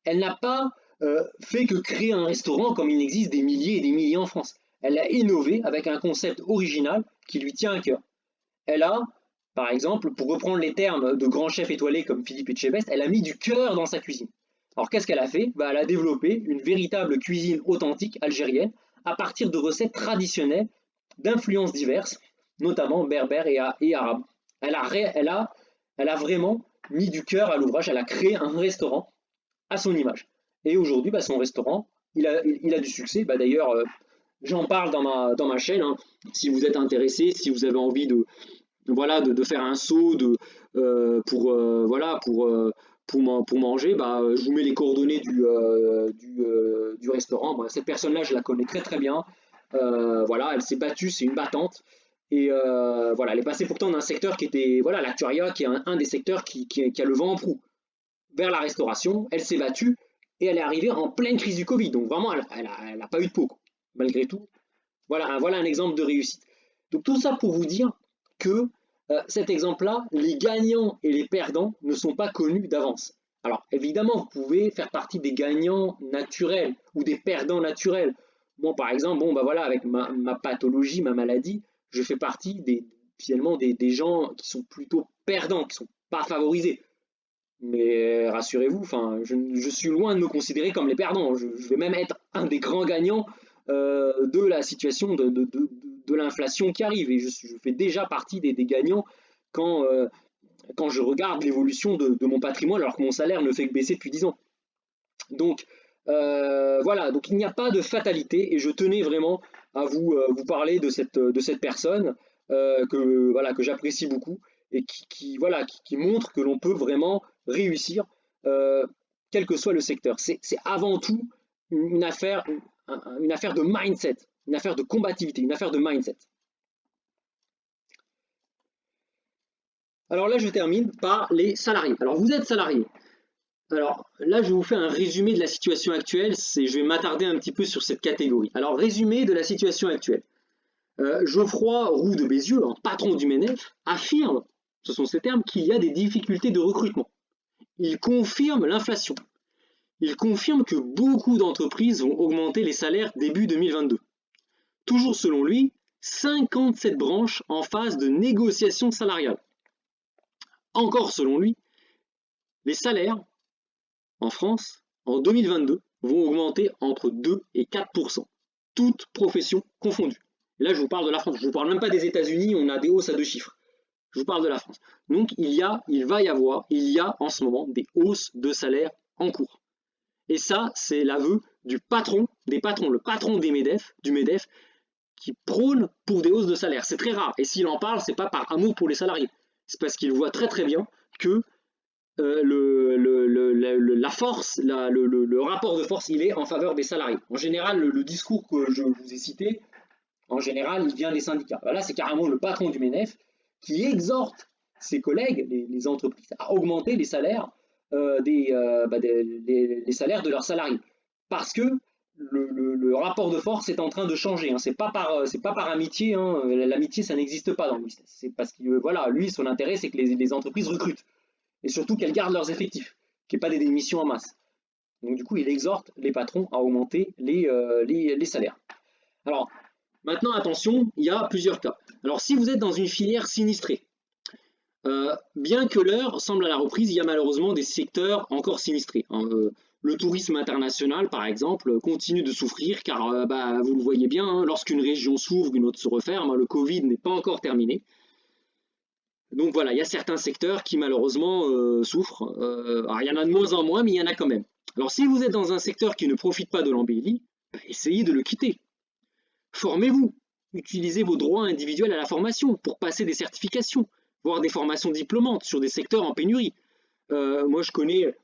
elle n'a pas fait que créer un restaurant comme il existe des milliers et des milliers en France. Elle a innové avec un concept original qui lui tient à cœur. Elle a, par exemple, pour reprendre les termes de grands chefs étoilés comme Philippe Etchebest, elle a mis du cœur dans sa cuisine. Alors qu'est-ce qu'elle a fait? Elle a développé une véritable cuisine authentique algérienne à partir de recettes traditionnelles d'influences diverses, notamment berbères et arabes. Elle a vraiment mis du cœur à l'ouvrage, elle a créé un restaurant à son image. Et aujourd'hui, son restaurant, il a du succès. D'ailleurs, j'en parle dans ma chaîne. Hein. Si vous êtes intéressé, si vous avez envie de faire un saut pour manger, je vous mets les coordonnées du restaurant. Cette personne-là, je la connais très très bien. Elle s'est battue, c'est une battante. Et elle est passée pourtant d'un secteur qui était, l'actuariat, qui est un des secteurs qui a le vent en proue vers la restauration. Elle s'est battue et elle est arrivée en pleine crise du Covid. Donc vraiment, elle n'a pas eu de peau, malgré tout. Voilà un exemple de réussite. Donc tout ça pour vous dire que cet exemple-là, les gagnants et les perdants ne sont pas connus d'avance. Alors évidemment, vous pouvez faire partie des gagnants naturels ou des perdants naturels. Moi, par exemple, avec ma pathologie, ma maladie, je fais partie finalement des gens qui sont plutôt perdants, qui ne sont pas favorisés. Mais rassurez-vous, je suis loin de me considérer comme les perdants. Je vais même être un des grands gagnants de la situation de l'inflation qui arrive. Et je fais déjà partie des gagnants quand je regarde l'évolution de mon patrimoine alors que mon salaire ne fait que baisser depuis 10 ans. Donc donc il n'y a pas de fatalité et je tenais vraiment à vous parler de cette personne que j'apprécie beaucoup et qui montre que l'on peut vraiment réussir quel que soit le secteur. C'est avant tout une affaire de mindset, une affaire de combativité, une affaire de mindset. Alors là, je termine par les salariés. Alors vous êtes salarié. Alors là, je vous fais un résumé de la situation actuelle. Je vais m'attarder un petit peu sur cette catégorie. Alors, résumé de la situation actuelle. Geoffroy Roux de Bézieux, patron du MEDEF, affirme, ce sont ses termes, qu'il y a des difficultés de recrutement. Il confirme l'inflation. Il confirme que beaucoup d'entreprises vont augmenter les salaires début 2022. Toujours selon lui, 57 branches en phase de négociation salariale. Encore selon lui, les salaires en France, en 2022, vont augmenter entre 2 et 4%, toutes professions confondues. Là, je vous parle de la France, je ne vous parle même pas des États-Unis, on a des hausses à 2 chiffres. Je vous parle de la France. Donc, il y a en ce moment des hausses de salaire en cours. Et ça, c'est l'aveu du patron des patrons, le patron du MEDEF, qui prône pour des hausses de salaire. C'est très rare. Et s'il en parle, c'est pas par amour pour les salariés. C'est parce qu'il voit très très bien que la force, le rapport de force, il est en faveur des salariés. En général, le discours que je vous ai cité, En général, il vient des syndicats. Là, c'est carrément le patron du MENEF qui exhorte ses collègues, les entreprises, à augmenter les salaires, les salaires de leurs salariés. Parce que le rapport de force est en train de changer. Hein. C'est pas par amitié. Hein. L'amitié, ça n'existe pas dans le business. C'est parce que voilà, lui, son intérêt, c'est que les entreprises recrutent et surtout qu'elles gardent leurs effectifs, qu'il n'y ait pas des démissions en masse. Donc du coup, il exhorte les patrons à augmenter les salaires. Alors, maintenant, attention, il y a plusieurs cas. Alors, si vous êtes dans une filière sinistrée, bien que l'heure semble à la reprise, il y a malheureusement des secteurs encore sinistrés. Hein. Le tourisme international, par exemple, continue de souffrir car, vous le voyez bien, hein, lorsqu'une région s'ouvre, une autre se referme, le Covid n'est pas encore terminé. Donc voilà, il y a certains secteurs qui malheureusement souffrent. Alors, il y en a de moins en moins, mais il y en a quand même. Alors si vous êtes dans un secteur qui ne profite pas de l'embellie, essayez de le quitter. Formez-vous, utilisez vos droits individuels à la formation pour passer des certifications, voire des formations diplômantes sur des secteurs en pénurie. Moi, je connais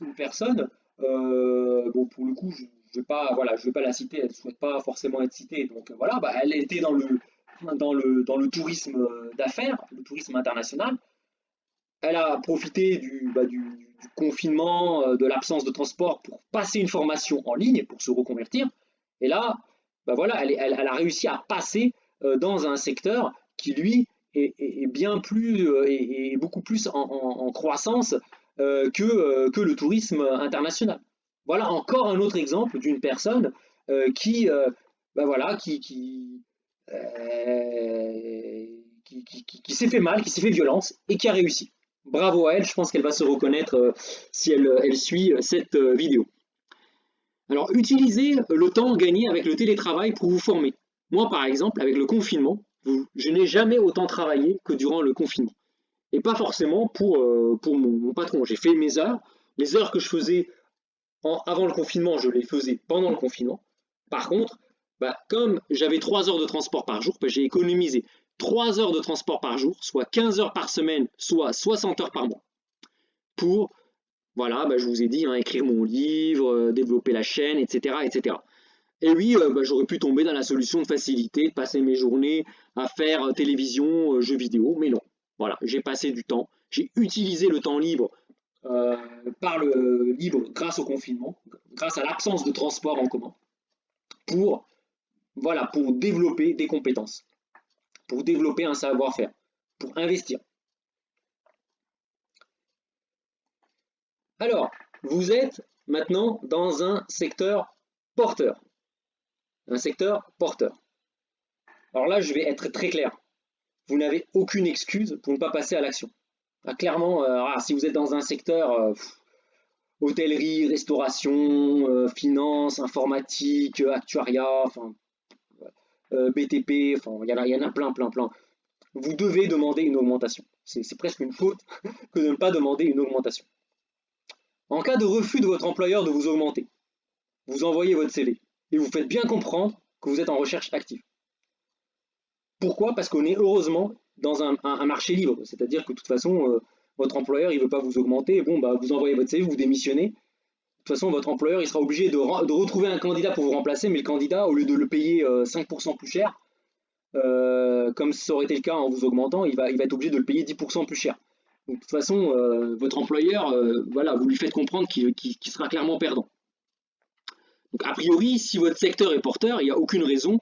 une personne, bon, pour le coup, je ne vais pas la citer, elle ne souhaite pas forcément être citée, donc voilà, elle était dans le tourisme d'affaires, le tourisme international. Elle a profité du confinement, de l'absence de transport pour passer une formation en ligne, pour se reconvertir. Et là, voilà, elle a réussi à passer dans un secteur qui, lui, est bien plus, est beaucoup plus en croissance que le tourisme international. Voilà encore un autre exemple d'une personne qui, voilà, qui s'est fait mal, qui s'est fait violence et qui a réussi. Bravo à elle, je pense qu'elle va se reconnaître si elle suit cette vidéo. Alors, utilisez le temps gagné avec le télétravail pour vous former. Moi, par exemple, avec le confinement, je n'ai jamais autant travaillé que durant le confinement. Et pas forcément pour mon patron. J'ai fait mes heures. Les heures que je faisais avant le confinement, je les faisais pendant le confinement. Par contre, comme j'avais 3 heures de transport par jour, j'ai économisé 3 heures de transport par jour, soit 15 heures par semaine, soit 60 heures par mois. Pour, voilà, je vous ai dit, hein, écrire mon livre, développer la chaîne, etc. etc. Et oui, j'aurais pu tomber dans la solution de facilité, de passer mes journées à faire télévision, jeux vidéo, mais non. Voilà, j'ai passé du temps, j'ai utilisé le temps libre par le libre grâce au confinement, grâce à l'absence de transport en commun, pour développer des compétences, pour développer un savoir-faire, pour investir. Alors, vous êtes maintenant dans un secteur porteur. Un secteur porteur. Alors là, je vais être très clair. Vous n'avez aucune excuse pour ne pas passer à l'action. Clairement, si vous êtes dans un secteur hôtellerie, restauration, finance, informatique, actuariat, BTP, il y en a plein. Vous devez demander une augmentation. C'est presque une faute que de ne pas demander une augmentation. En cas de refus de votre employeur de vous augmenter, vous envoyez votre CV et vous faites bien comprendre que vous êtes en recherche active. Pourquoi? Parce qu'on est heureusement dans un marché libre, c'est-à-dire que de toute façon, votre employeur il ne veut pas vous augmenter, vous envoyez votre CV, vous démissionnez. De toute façon, votre employeur il sera obligé de retrouver un candidat pour vous remplacer, mais le candidat, au lieu de le payer 5% plus cher, comme ça aurait été le cas en vous augmentant, il va être obligé de le payer 10% plus cher. Donc, de toute façon, votre employeur, vous lui faites comprendre qu'il sera clairement perdant. Donc, a priori, si votre secteur est porteur, il n'y a aucune raison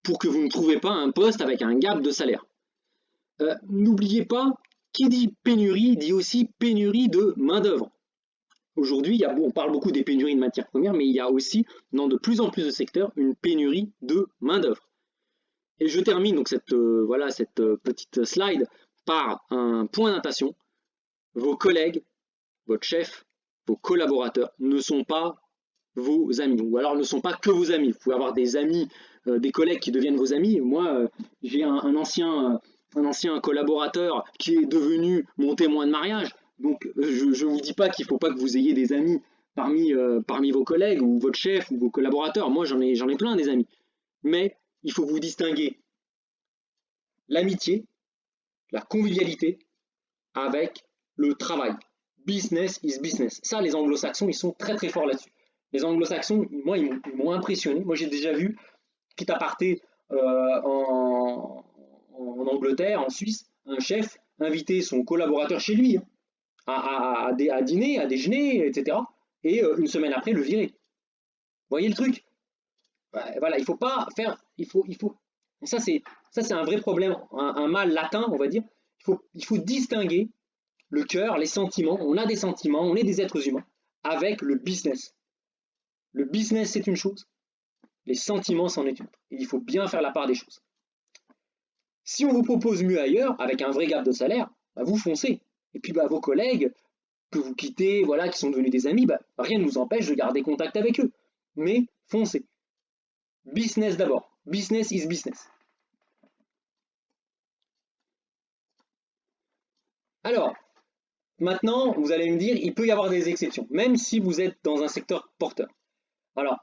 pour que vous ne trouviez pas un poste avec un gap de salaire. N'oubliez pas, qui dit pénurie dit aussi pénurie de main-d'œuvre. Aujourd'hui, on parle beaucoup des pénuries de matières premières, mais il y a aussi, dans de plus en plus de secteurs, une pénurie de main-d'œuvre. Et je termine donc cette petite slide par un point d'attention. Vos collègues, votre chef, vos collaborateurs ne sont pas vos amis, ou alors ne sont pas que vos amis. Vous pouvez avoir des amis, des collègues qui deviennent vos amis. Moi, j'ai un ancien collaborateur qui est devenu mon témoin de mariage. Donc, je ne vous dis pas qu'il ne faut pas que vous ayez des amis parmi vos collègues ou votre chef ou vos collaborateurs. Moi, j'en ai plein des amis. Mais il faut vous distinguer l'amitié, la convivialité avec le travail. Business is business. Ça, les anglo-saxons, ils sont très forts là-dessus. Les anglo-saxons, moi, ils m'ont impressionné. Moi, j'ai déjà vu, quitte à partir en Angleterre, en Suisse, un chef invitait son collaborateur chez lui, hein, à dîner, à déjeuner, etc. Et une semaine après, le virer. Vous voyez le truc? Voilà, il faut pas faire. Il faut. Ça c'est un vrai problème, un mal latin, on va dire. Il faut distinguer le cœur, les sentiments. On a des sentiments, on est des êtres humains, avec le business. Le business, c'est une chose, les sentiments, c'en est une autre. Et il faut bien faire la part des choses. Si on vous propose mieux ailleurs, avec un vrai gap de salaire, bah vous foncez. Et puis bah, vos collègues que vous quittez, voilà, qui sont devenus des amis, bah, rien ne vous empêche de garder contact avec eux. Mais foncez. Business d'abord. Business is business. Alors, maintenant, vous allez me dire, il peut y avoir des exceptions, même si vous êtes dans un secteur porteur. Alors,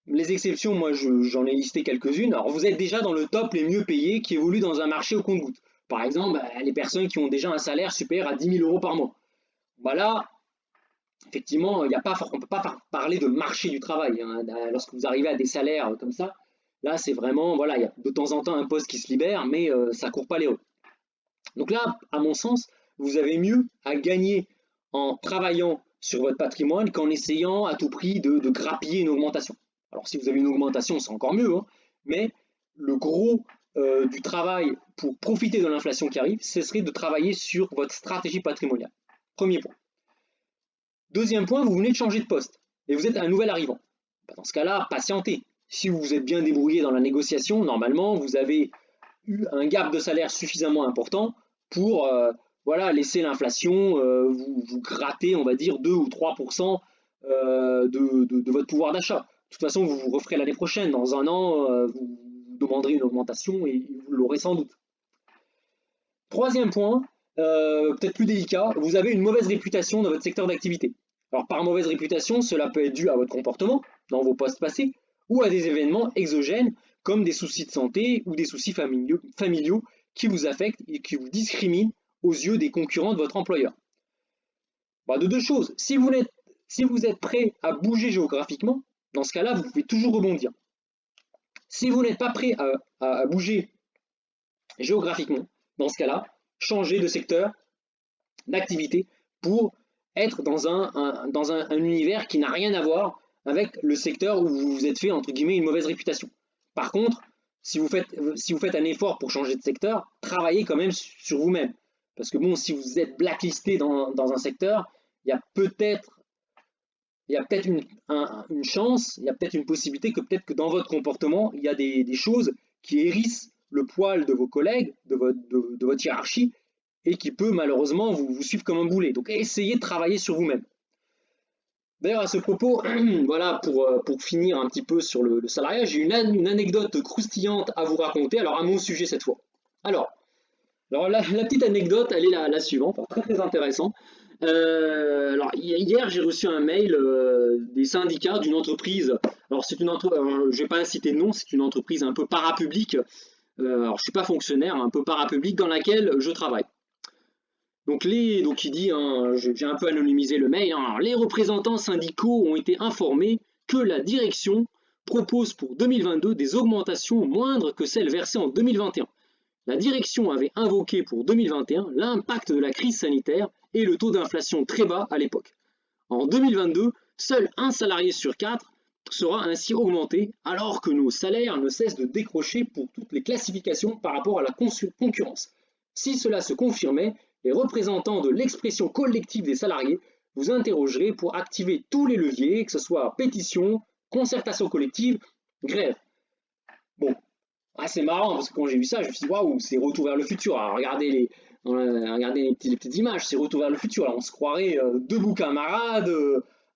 les exceptions, moi, j'en ai listé quelques-unes. Alors, vous êtes déjà dans le top les mieux payés qui évoluent dans un marché au compte-gouttes. Par exemple, les personnes qui ont déjà un salaire supérieur à 10 000 euros par mois. Voilà, effectivement, on ne peut pas parler de marché du travail, hein. Lorsque vous arrivez à des salaires comme ça, là, c'est vraiment, voilà, il y a de temps en temps un poste qui se libère, mais ça ne court pas les rues. Donc là, à mon sens, vous avez mieux à gagner en travaillant sur votre patrimoine qu'en essayant à tout prix de grappiller une augmentation. Alors si vous avez une augmentation, c'est encore mieux, hein, mais le gros du travail pour profiter de l'inflation qui arrive, ce serait de travailler sur votre stratégie patrimoniale. Premier point. Deuxième point, vous venez de changer de poste et vous êtes un nouvel arrivant. Dans ce cas-là, patientez. Si vous vous êtes bien débrouillé dans la négociation, normalement, vous avez eu un gap de salaire suffisamment important pour voilà, laisser l'inflation vous gratter, on va dire, 2 ou 3% de votre pouvoir d'achat. De toute façon, vous vous referez l'année prochaine. Dans un an, vous demanderez une augmentation et vous l'aurez sans doute. Troisième point, peut-être plus délicat, vous avez une mauvaise réputation dans votre secteur d'activité. Alors par mauvaise réputation, cela peut être dû à votre comportement dans vos postes passés ou à des événements exogènes comme des soucis de santé ou des soucis familiaux qui vous affectent et qui vous discriminent aux yeux des concurrents de votre employeur. Bah, de deux choses, si vous êtes prêt à bouger géographiquement, dans ce cas-là, vous pouvez toujours rebondir. Si vous n'êtes pas prêt à bouger géographiquement, dans ce cas-là, changez de secteur d'activité pour être dans un univers qui n'a rien à voir avec le secteur où vous vous êtes fait, entre guillemets, une mauvaise réputation. Par contre, si vous faites un effort pour changer de secteur, travaillez quand même sur vous-même. Parce que bon, si vous êtes blacklisté dans un secteur, il y a peut-être une chance, il y a peut-être une possibilité que peut-être que dans votre comportement, il y a des choses qui hérissent le poil de vos collègues, de votre hiérarchie, et qui peut malheureusement vous suivre comme un boulet. Donc essayez de travailler sur vous-même. D'ailleurs, à ce propos, voilà, pour finir un petit peu sur le salariat, j'ai une anecdote croustillante à vous raconter, alors à mon sujet cette fois. Alors la petite anecdote, elle est la suivante, très très intéressant. Alors hier, j'ai reçu un mail des syndicats d'une entreprise. Alors c'est une entreprise, je vais pas citer de nom, c'est une entreprise un peu parapublique. Alors je suis pas fonctionnaire, un peu parapublique dans laquelle je travaille. Donc il dit, hein, j'ai un peu anonymisé le mail, hein, les représentants syndicaux ont été informés que la direction propose pour 2022 des augmentations moindres que celles versées en 2021. La direction avait invoqué pour 2021 l'impact de la crise sanitaire et le taux d'inflation très bas à l'époque. En 2022, seul un salarié sur 4 sera ainsi augmenté, alors que nos salaires ne cessent de décrocher pour toutes les classifications par rapport à la concurrence. Si cela se confirmait, les représentants de l'expression collective des salariés vous interrogeraient pour activer tous les leviers, que ce soit pétition, concertation collective, grève. Bon, c'est marrant parce que quand j'ai vu ça, je me suis dit waouh, c'est retour vers le futur. Alors, regardez les petites images, c'est retour vers le futur. Là, on se croirait debout camarades,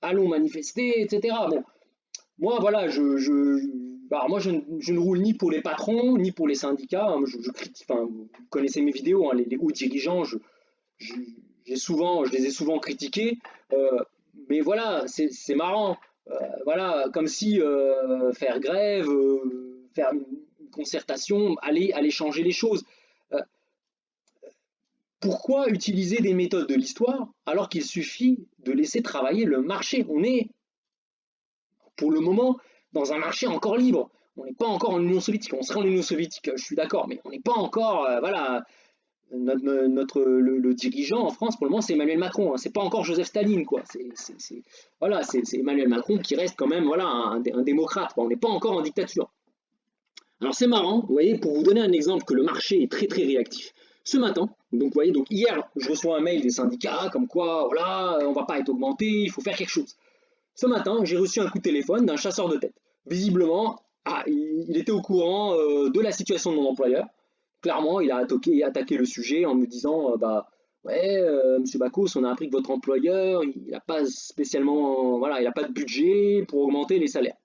allons manifester, etc. Bon, moi voilà, alors moi je ne roule ni pour les patrons ni pour les syndicats. Hein, je critique, enfin, vous connaissez mes vidéos, hein, les hauts dirigeants, je les ai souvent critiqués, mais voilà, c'est marrant. Voilà, comme si faire grève, faire une concertation, aller changer les choses. Euh, Pourquoi utiliser des méthodes de l'histoire alors qu'il suffit de laisser travailler le marché? On est, pour le moment, dans un marché encore libre. On n'est pas encore en Union soviétique. On sera en Union soviétique, je suis d'accord, mais on n'est pas encore, voilà, le dirigeant en France pour le moment c'est Emmanuel Macron, hein. C'est pas encore Joseph Staline quoi. Voilà, c'est Emmanuel Macron qui reste quand même voilà un démocrate, quoi. On n'est pas encore en dictature. Alors c'est marrant, vous voyez, pour vous donner un exemple que le marché est très très réactif. Ce matin, donc vous voyez, donc hier je reçois un mail des syndicats comme quoi voilà on va pas être augmenté, il faut faire quelque chose. Ce matin j'ai reçu un coup de téléphone d'un chasseur de tête. Visiblement, il était au courant de la situation de mon employeur. Clairement, il a attaqué le sujet en me disant bah ouais, monsieur Bacos, on a appris que votre employeur, il n'a pas spécialement, voilà, il n'a pas de budget pour augmenter les salaires.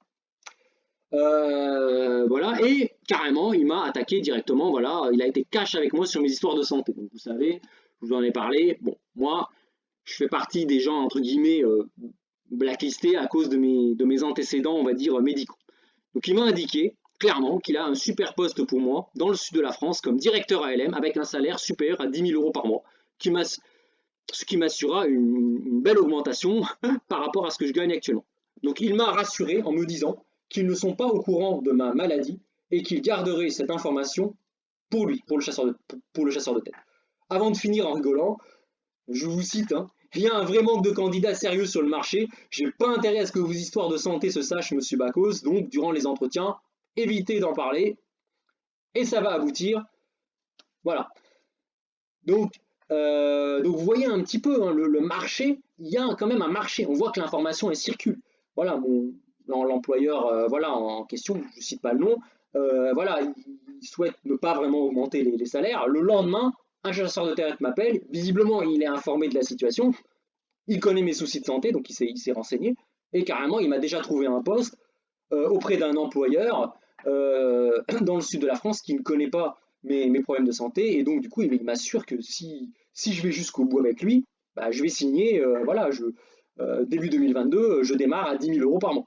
Voilà, et carrément, il m'a attaqué directement. Voilà, il a été cash avec moi sur mes histoires de santé. Donc, vous savez, je vous en ai parlé. Bon, moi, je fais partie des gens entre guillemets blacklistés à cause de mes antécédents, on va dire médicaux. Donc il m'a indiqué clairement qu'il a un super poste pour moi dans le sud de la France comme directeur ALM avec un salaire supérieur à 10 000 euros par mois, ce qui m'assurera une belle augmentation par rapport à ce que je gagne actuellement. Donc il m'a rassuré en me disant qu'ils ne sont pas au courant de ma maladie et qu'il garderait cette information pour lui, pour le chasseur de tête. Avant de finir en rigolant, je vous cite, hein, il y a un vrai manque de candidats sérieux sur le marché. J'ai pas intérêt à ce que vos histoires de santé se sachent, monsieur Bacos. Donc, durant les entretiens, évitez d'en parler. Et ça va aboutir. Voilà. Donc vous voyez un petit peu hein, le marché. Il y a quand même un marché. On voit que l'information elle circule. Voilà, l'employeur voilà, en question, je ne cite pas le nom, voilà, il souhaite ne pas vraiment augmenter les salaires. Le lendemain, un chasseur de tête m'appelle. Visiblement, il est informé de la situation. Il connaît mes soucis de santé, donc il s'est renseigné. Et carrément, il m'a déjà trouvé un poste auprès d'un employeur dans le sud de la France qui ne connaît pas mes problèmes de santé. Et donc, du coup, il m'assure que si je vais jusqu'au bout avec lui, bah, je vais signer, voilà, début 2022, je démarre à 10 000 euros par mois.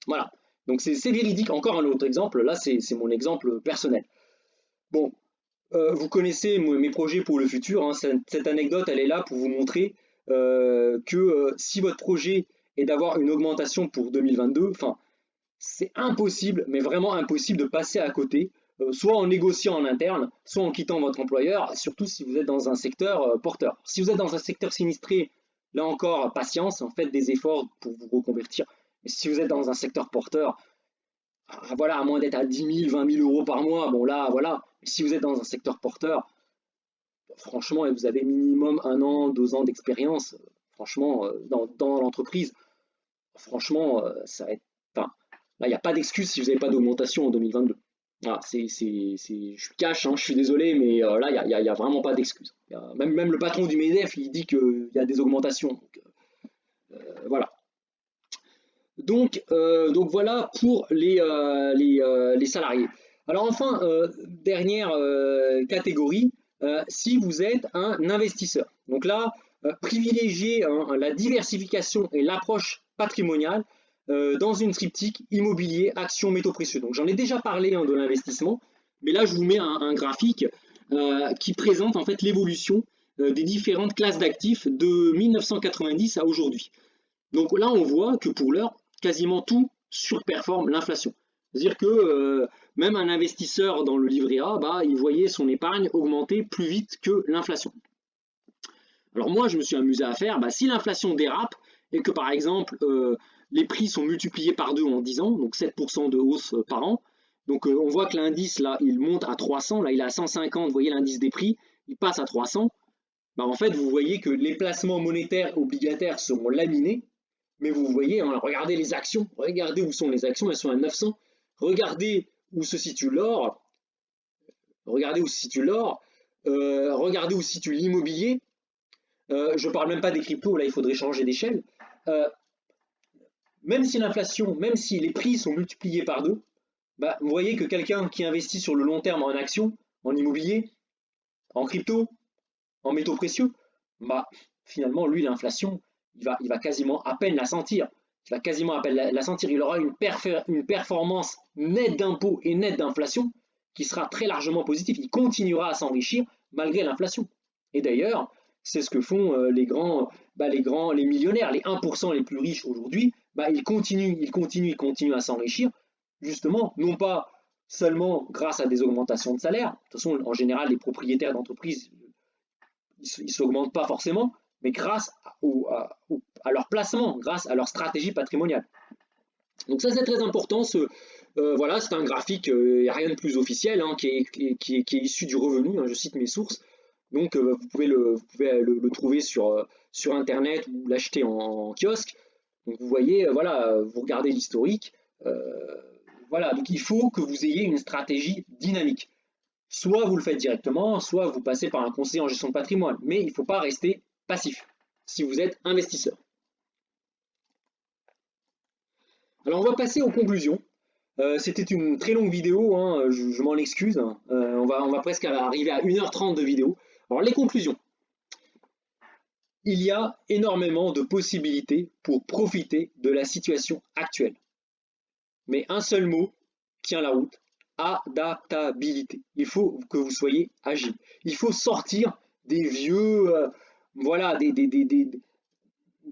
Voilà. Donc, c'est véridique. Encore un autre exemple. Là, c'est mon exemple personnel. Bon, vous connaissez mes projets pour le futur, hein. Cette anecdote, elle est là pour vous montrer que si votre projet est d'avoir une augmentation pour 2022, enfin, c'est impossible, mais vraiment impossible de passer à côté, soit en négociant en interne, soit en quittant votre employeur, surtout si vous êtes dans un secteur porteur. Si vous êtes dans un secteur sinistré, là encore, patience, faites des efforts pour vous reconvertir. Mais si vous êtes dans un secteur porteur, voilà, à moins d'être à 10 000, 20 000 euros par mois, bon là, voilà. Mais si vous êtes dans un secteur porteur, franchement, et vous avez minimum 1 an, 2 ans d'expérience, franchement, dans l'entreprise, franchement, ça va être. Enfin, là, il n'y a pas d'excuse si vous n'avez pas d'augmentation en 2022. Voilà, je cache, hein, je suis désolé, mais là, il n'y a vraiment pas d'excuse. Même le patron du MEDEF, il dit qu'il y a des augmentations. Donc, voilà. Donc voilà pour les salariés. Alors enfin, dernière catégorie, si vous êtes un investisseur. Donc là, privilégiez hein, la diversification et l'approche patrimoniale dans une triptyque immobilier, actions, métaux précieux. Donc j'en ai déjà parlé hein, de l'investissement, mais là je vous mets un graphique qui présente en fait l'évolution des différentes classes d'actifs de 1990 à aujourd'hui. Donc là on voit que pour l'heure, quasiment tout surperforme l'inflation. C'est-à-dire que même un investisseur dans le livret A, bah, il voyait son épargne augmenter plus vite que l'inflation. Alors moi, je me suis amusé à faire, bah, si l'inflation dérape et que par exemple les prix sont multipliés par 2 en 10 ans, donc 7% de hausse par an, donc on voit que l'indice là, il monte à 300, là il est à 150, vous voyez l'indice des prix, il passe à 300, bah, en fait vous voyez que les placements monétaires obligataires seront laminés, mais vous voyez, hein, regardez les actions, regardez où sont les actions, elles sont à 900, regardez où se situe l'or, regardez où se situe l'or, regardez où se situe l'immobilier, je ne parle même pas des cryptos, là il faudrait changer d'échelle. Même si l'inflation, même si les prix sont multipliés par 2, bah, vous voyez que quelqu'un qui investit sur le long terme en actions, en immobilier, en crypto, en métaux précieux, bah, finalement, lui, l'inflation, il va quasiment à peine la sentir. Il va quasiment à peine la sentir. Il aura une performance nette d'impôts et nette d'inflation qui sera très largement positive. Il continuera à s'enrichir malgré l'inflation. Et d'ailleurs, c'est ce que font les millionnaires, les 1% les plus riches aujourd'hui. Bah, ils continuent à s'enrichir justement, non pas seulement grâce à des augmentations de salaire. De toute façon, en général, les propriétaires d'entreprises, ils ne s'augmentent pas forcément, mais grâce à leur placement, grâce à leur stratégie patrimoniale. Donc ça, c'est très important. Voilà, c'est un graphique, il n'y a rien de plus officiel, hein, qui est issu du revenu, hein, je cite mes sources. Donc vous pouvez le trouver sur Internet ou l'acheter en kiosque. Donc vous voyez, voilà, vous regardez l'historique. Voilà, donc il faut que vous ayez une stratégie dynamique. Soit vous le faites directement, soit vous passez par un conseiller en gestion de patrimoine. Mais il ne faut pas rester passif si vous êtes investisseur. Alors on va passer aux conclusions. C'était une très longue vidéo, hein, je m'en excuse. On va presque arriver à 1h30 de vidéo. Alors les conclusions. Il y a énormément de possibilités pour profiter de la situation actuelle. Mais un seul mot tient la route, adaptabilité. Il faut que vous soyez agile. Il faut sortir des vieux, voilà, des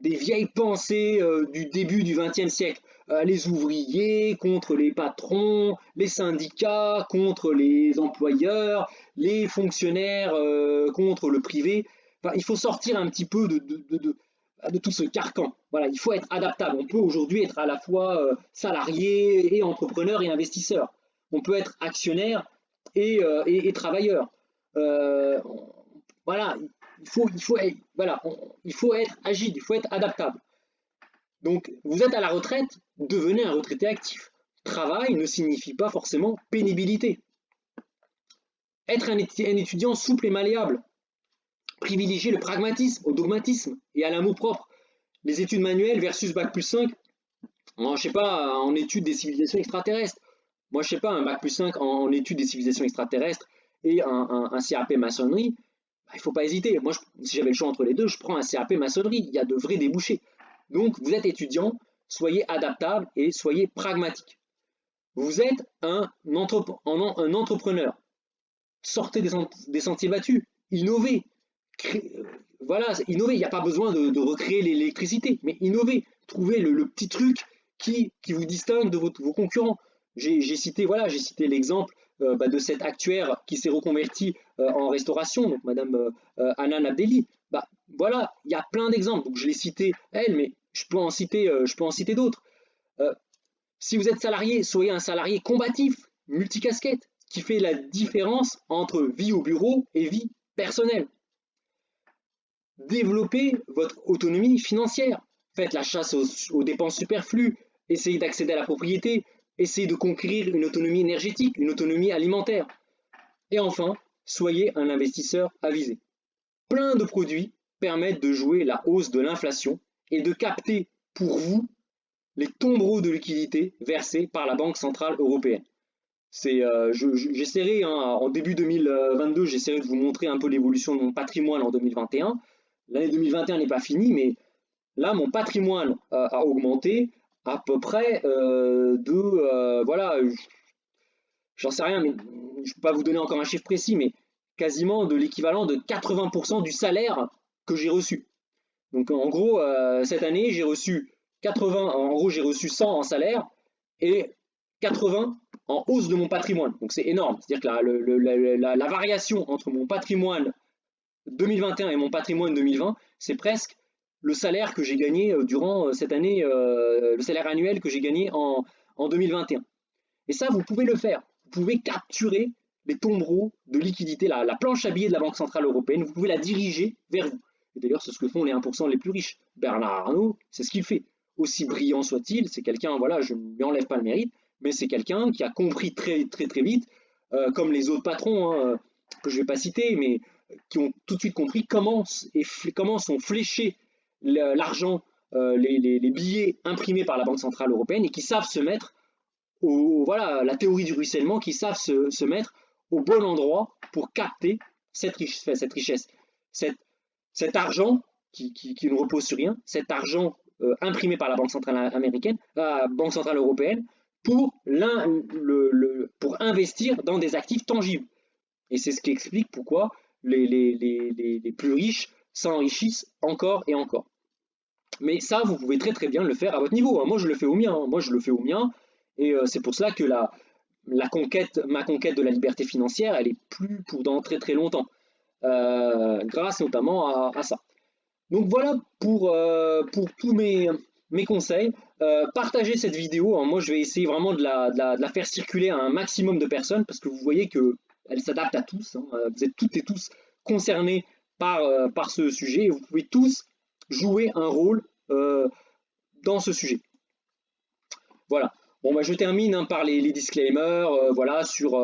vieilles pensées du début du XXe siècle. Les ouvriers contre les patrons, les syndicats contre les employeurs, les fonctionnaires contre le privé. Enfin, il faut sortir un petit peu de tout ce carcan. Voilà, il faut être adaptable. On peut aujourd'hui être à la fois salarié et entrepreneur et investisseur. On peut être actionnaire et travailleur. Euh, voilà, il faut être agile, il faut être adaptable. Donc, vous êtes à la retraite, devenez un retraité actif. Travail ne signifie pas forcément pénibilité. Être un étudiant souple et malléable. Privilégier le pragmatisme au dogmatisme et à l'amour propre. Les études manuelles versus bac plus 5, je sais pas, en études des civilisations extraterrestres. Moi, je sais pas, un bac plus 5 en études des civilisations extraterrestres et un CAP maçonnerie, il ne faut pas hésiter. Moi, si j'avais le choix entre les deux, je prends un CAP maçonnerie. Il y a de vrais débouchés. Donc, vous êtes étudiant, soyez adaptable et soyez pragmatique. Vous êtes un entrepreneur. Sortez des sentiers battus. Innovez. Voilà, innover. Il n'y a pas besoin de recréer l'électricité, mais innover. Trouvez le petit truc qui vous distingue de vos concurrents. J'ai cité l'exemple de cette actuaire qui s'est reconvertie en restauration, donc Madame Hanan Abdelli. Voilà, il y a plein d'exemples. Donc je l'ai cité elle, mais je peux en citer d'autres. Si vous êtes salarié, soyez un salarié combatif, multicasquette, qui fait la différence entre vie au bureau et vie personnelle. Développez votre autonomie financière. Faites la chasse aux dépenses superflues. Essayez d'accéder à la propriété. Essayez de conquérir une autonomie énergétique, une autonomie alimentaire. Et enfin, soyez un investisseur avisé. Plein de produits permettent de jouer la hausse de l'inflation et de capter pour vous les tombereaux de liquidités versés par la Banque Centrale Européenne. J'essaierai, en début 2022, j'essaierai de vous montrer un peu l'évolution de mon patrimoine en 2021. L'année 2021 n'est pas finie, mais là, mon patrimoine a augmenté à peu près voilà, j'en sais rien, mais je ne peux pas vous donner encore un chiffre précis, mais quasiment de l'équivalent de 80% du salaire que j'ai reçu. Donc en gros, cette année, j'ai reçu 100 en salaire et 80 en hausse de mon patrimoine. Donc c'est énorme. C'est-à-dire que la variation entre mon patrimoine 2021 et mon patrimoine 2020, c'est presque le salaire que j'ai gagné durant cette année, le salaire annuel que j'ai gagné en 2021. Et ça, vous pouvez le faire. Vous pouvez capturer les tombereaux de liquidité, la planche à billets de la Banque Centrale Européenne, vous pouvez la diriger vers vous. Et d'ailleurs, c'est ce que font les 1% les plus riches. Bernard Arnault, c'est ce qu'il fait. Aussi brillant soit-il, c'est quelqu'un, voilà, je ne lui enlève pas le mérite, mais c'est quelqu'un qui a compris très vite, comme les autres patrons, que je ne vais pas citer, mais qui ont tout de suite compris comment sont fléchés l'argent, les billets imprimés par la Banque Centrale Européenne et qui savent se mettre, voilà, la théorie du ruissellement, qui savent se mettre au bon endroit pour capter cette richesse, cet argent qui ne repose sur rien, cet argent imprimé par la Banque Centrale américaine, la Banque Centrale Européenne, pour investir dans des actifs tangibles. Et c'est ce qui explique pourquoi les plus riches s'enrichissent encore et encore. Mais ça, vous pouvez très bien le faire à votre niveau. Moi, je le fais au mien. Et c'est pour cela que ma conquête de la liberté financière, elle est plus pour dans très très longtemps, grâce notamment à ça. Donc voilà pour tous mes conseils. Partagez cette vidéo, hein. Moi, je vais essayer vraiment de la faire circuler à un maximum de personnes parce que vous voyez qu'elle s'adapte à tous, hein. Vous êtes toutes et tous concernés par ce sujet et vous pouvez tous jouer un rôle dans ce sujet. Voilà. Bon, bah, je termine, hein, par les disclaimers, voilà, sur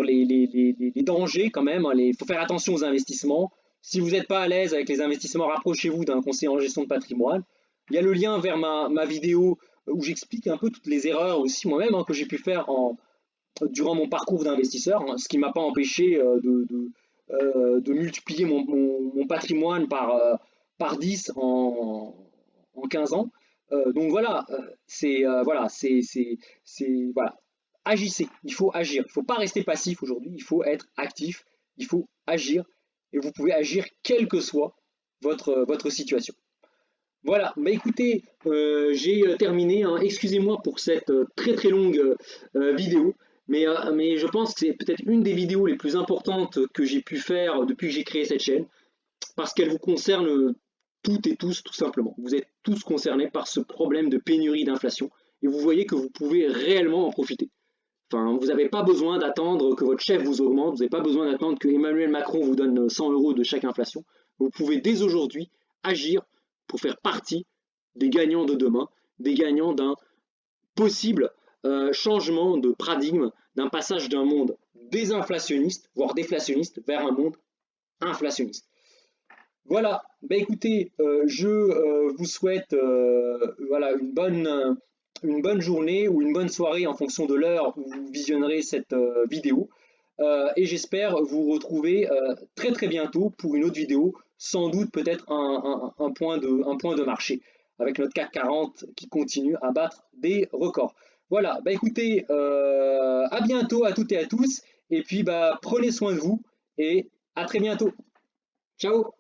les dangers quand même, hein. Il faut faire attention aux investissements. Si vous n'êtes pas à l'aise avec les investissements, rapprochez-vous d'un conseiller en gestion de patrimoine. Il y a le lien vers ma vidéo où j'explique un peu toutes les erreurs aussi moi-même, hein, que j'ai pu faire durant mon parcours d'investisseur, hein, ce qui ne m'a pas empêché de multiplier mon patrimoine par 10 en 15 ans. Donc voilà, voilà, agissez, il faut agir, il ne faut pas rester passif aujourd'hui, il faut être actif, il faut agir, et vous pouvez agir quelle que soit votre situation. Voilà, bah écoutez, j'ai terminé, hein. Excusez-moi pour cette très très longue vidéo, mais je pense que c'est peut-être une des vidéos les plus importantes que j'ai pu faire depuis que j'ai créé cette chaîne, parce qu'elle vous concerne toutes et tous, tout simplement. Vous êtes tous concernés par ce problème de pénurie d'inflation, et vous voyez que vous pouvez réellement en profiter. Enfin, vous n'avez pas besoin d'attendre que votre chef vous augmente, vous n'avez pas besoin d'attendre que Emmanuel Macron vous donne 100 euros de chaque inflation. Vous pouvez dès aujourd'hui agir pour faire partie des gagnants de demain, des gagnants d'un possible changement de paradigme, d'un passage d'un monde désinflationniste, voire déflationniste, vers un monde inflationniste. Voilà, bah écoutez, je vous souhaite voilà, une bonne journée ou une bonne soirée en fonction de l'heure où vous visionnerez cette vidéo. Et j'espère vous retrouver très très bientôt pour une autre vidéo, sans doute peut-être un point de marché, avec notre CAC 40 qui continue à battre des records. Voilà, bah écoutez, à bientôt à toutes et à tous, et puis bah prenez soin de vous, et à très bientôt. Ciao!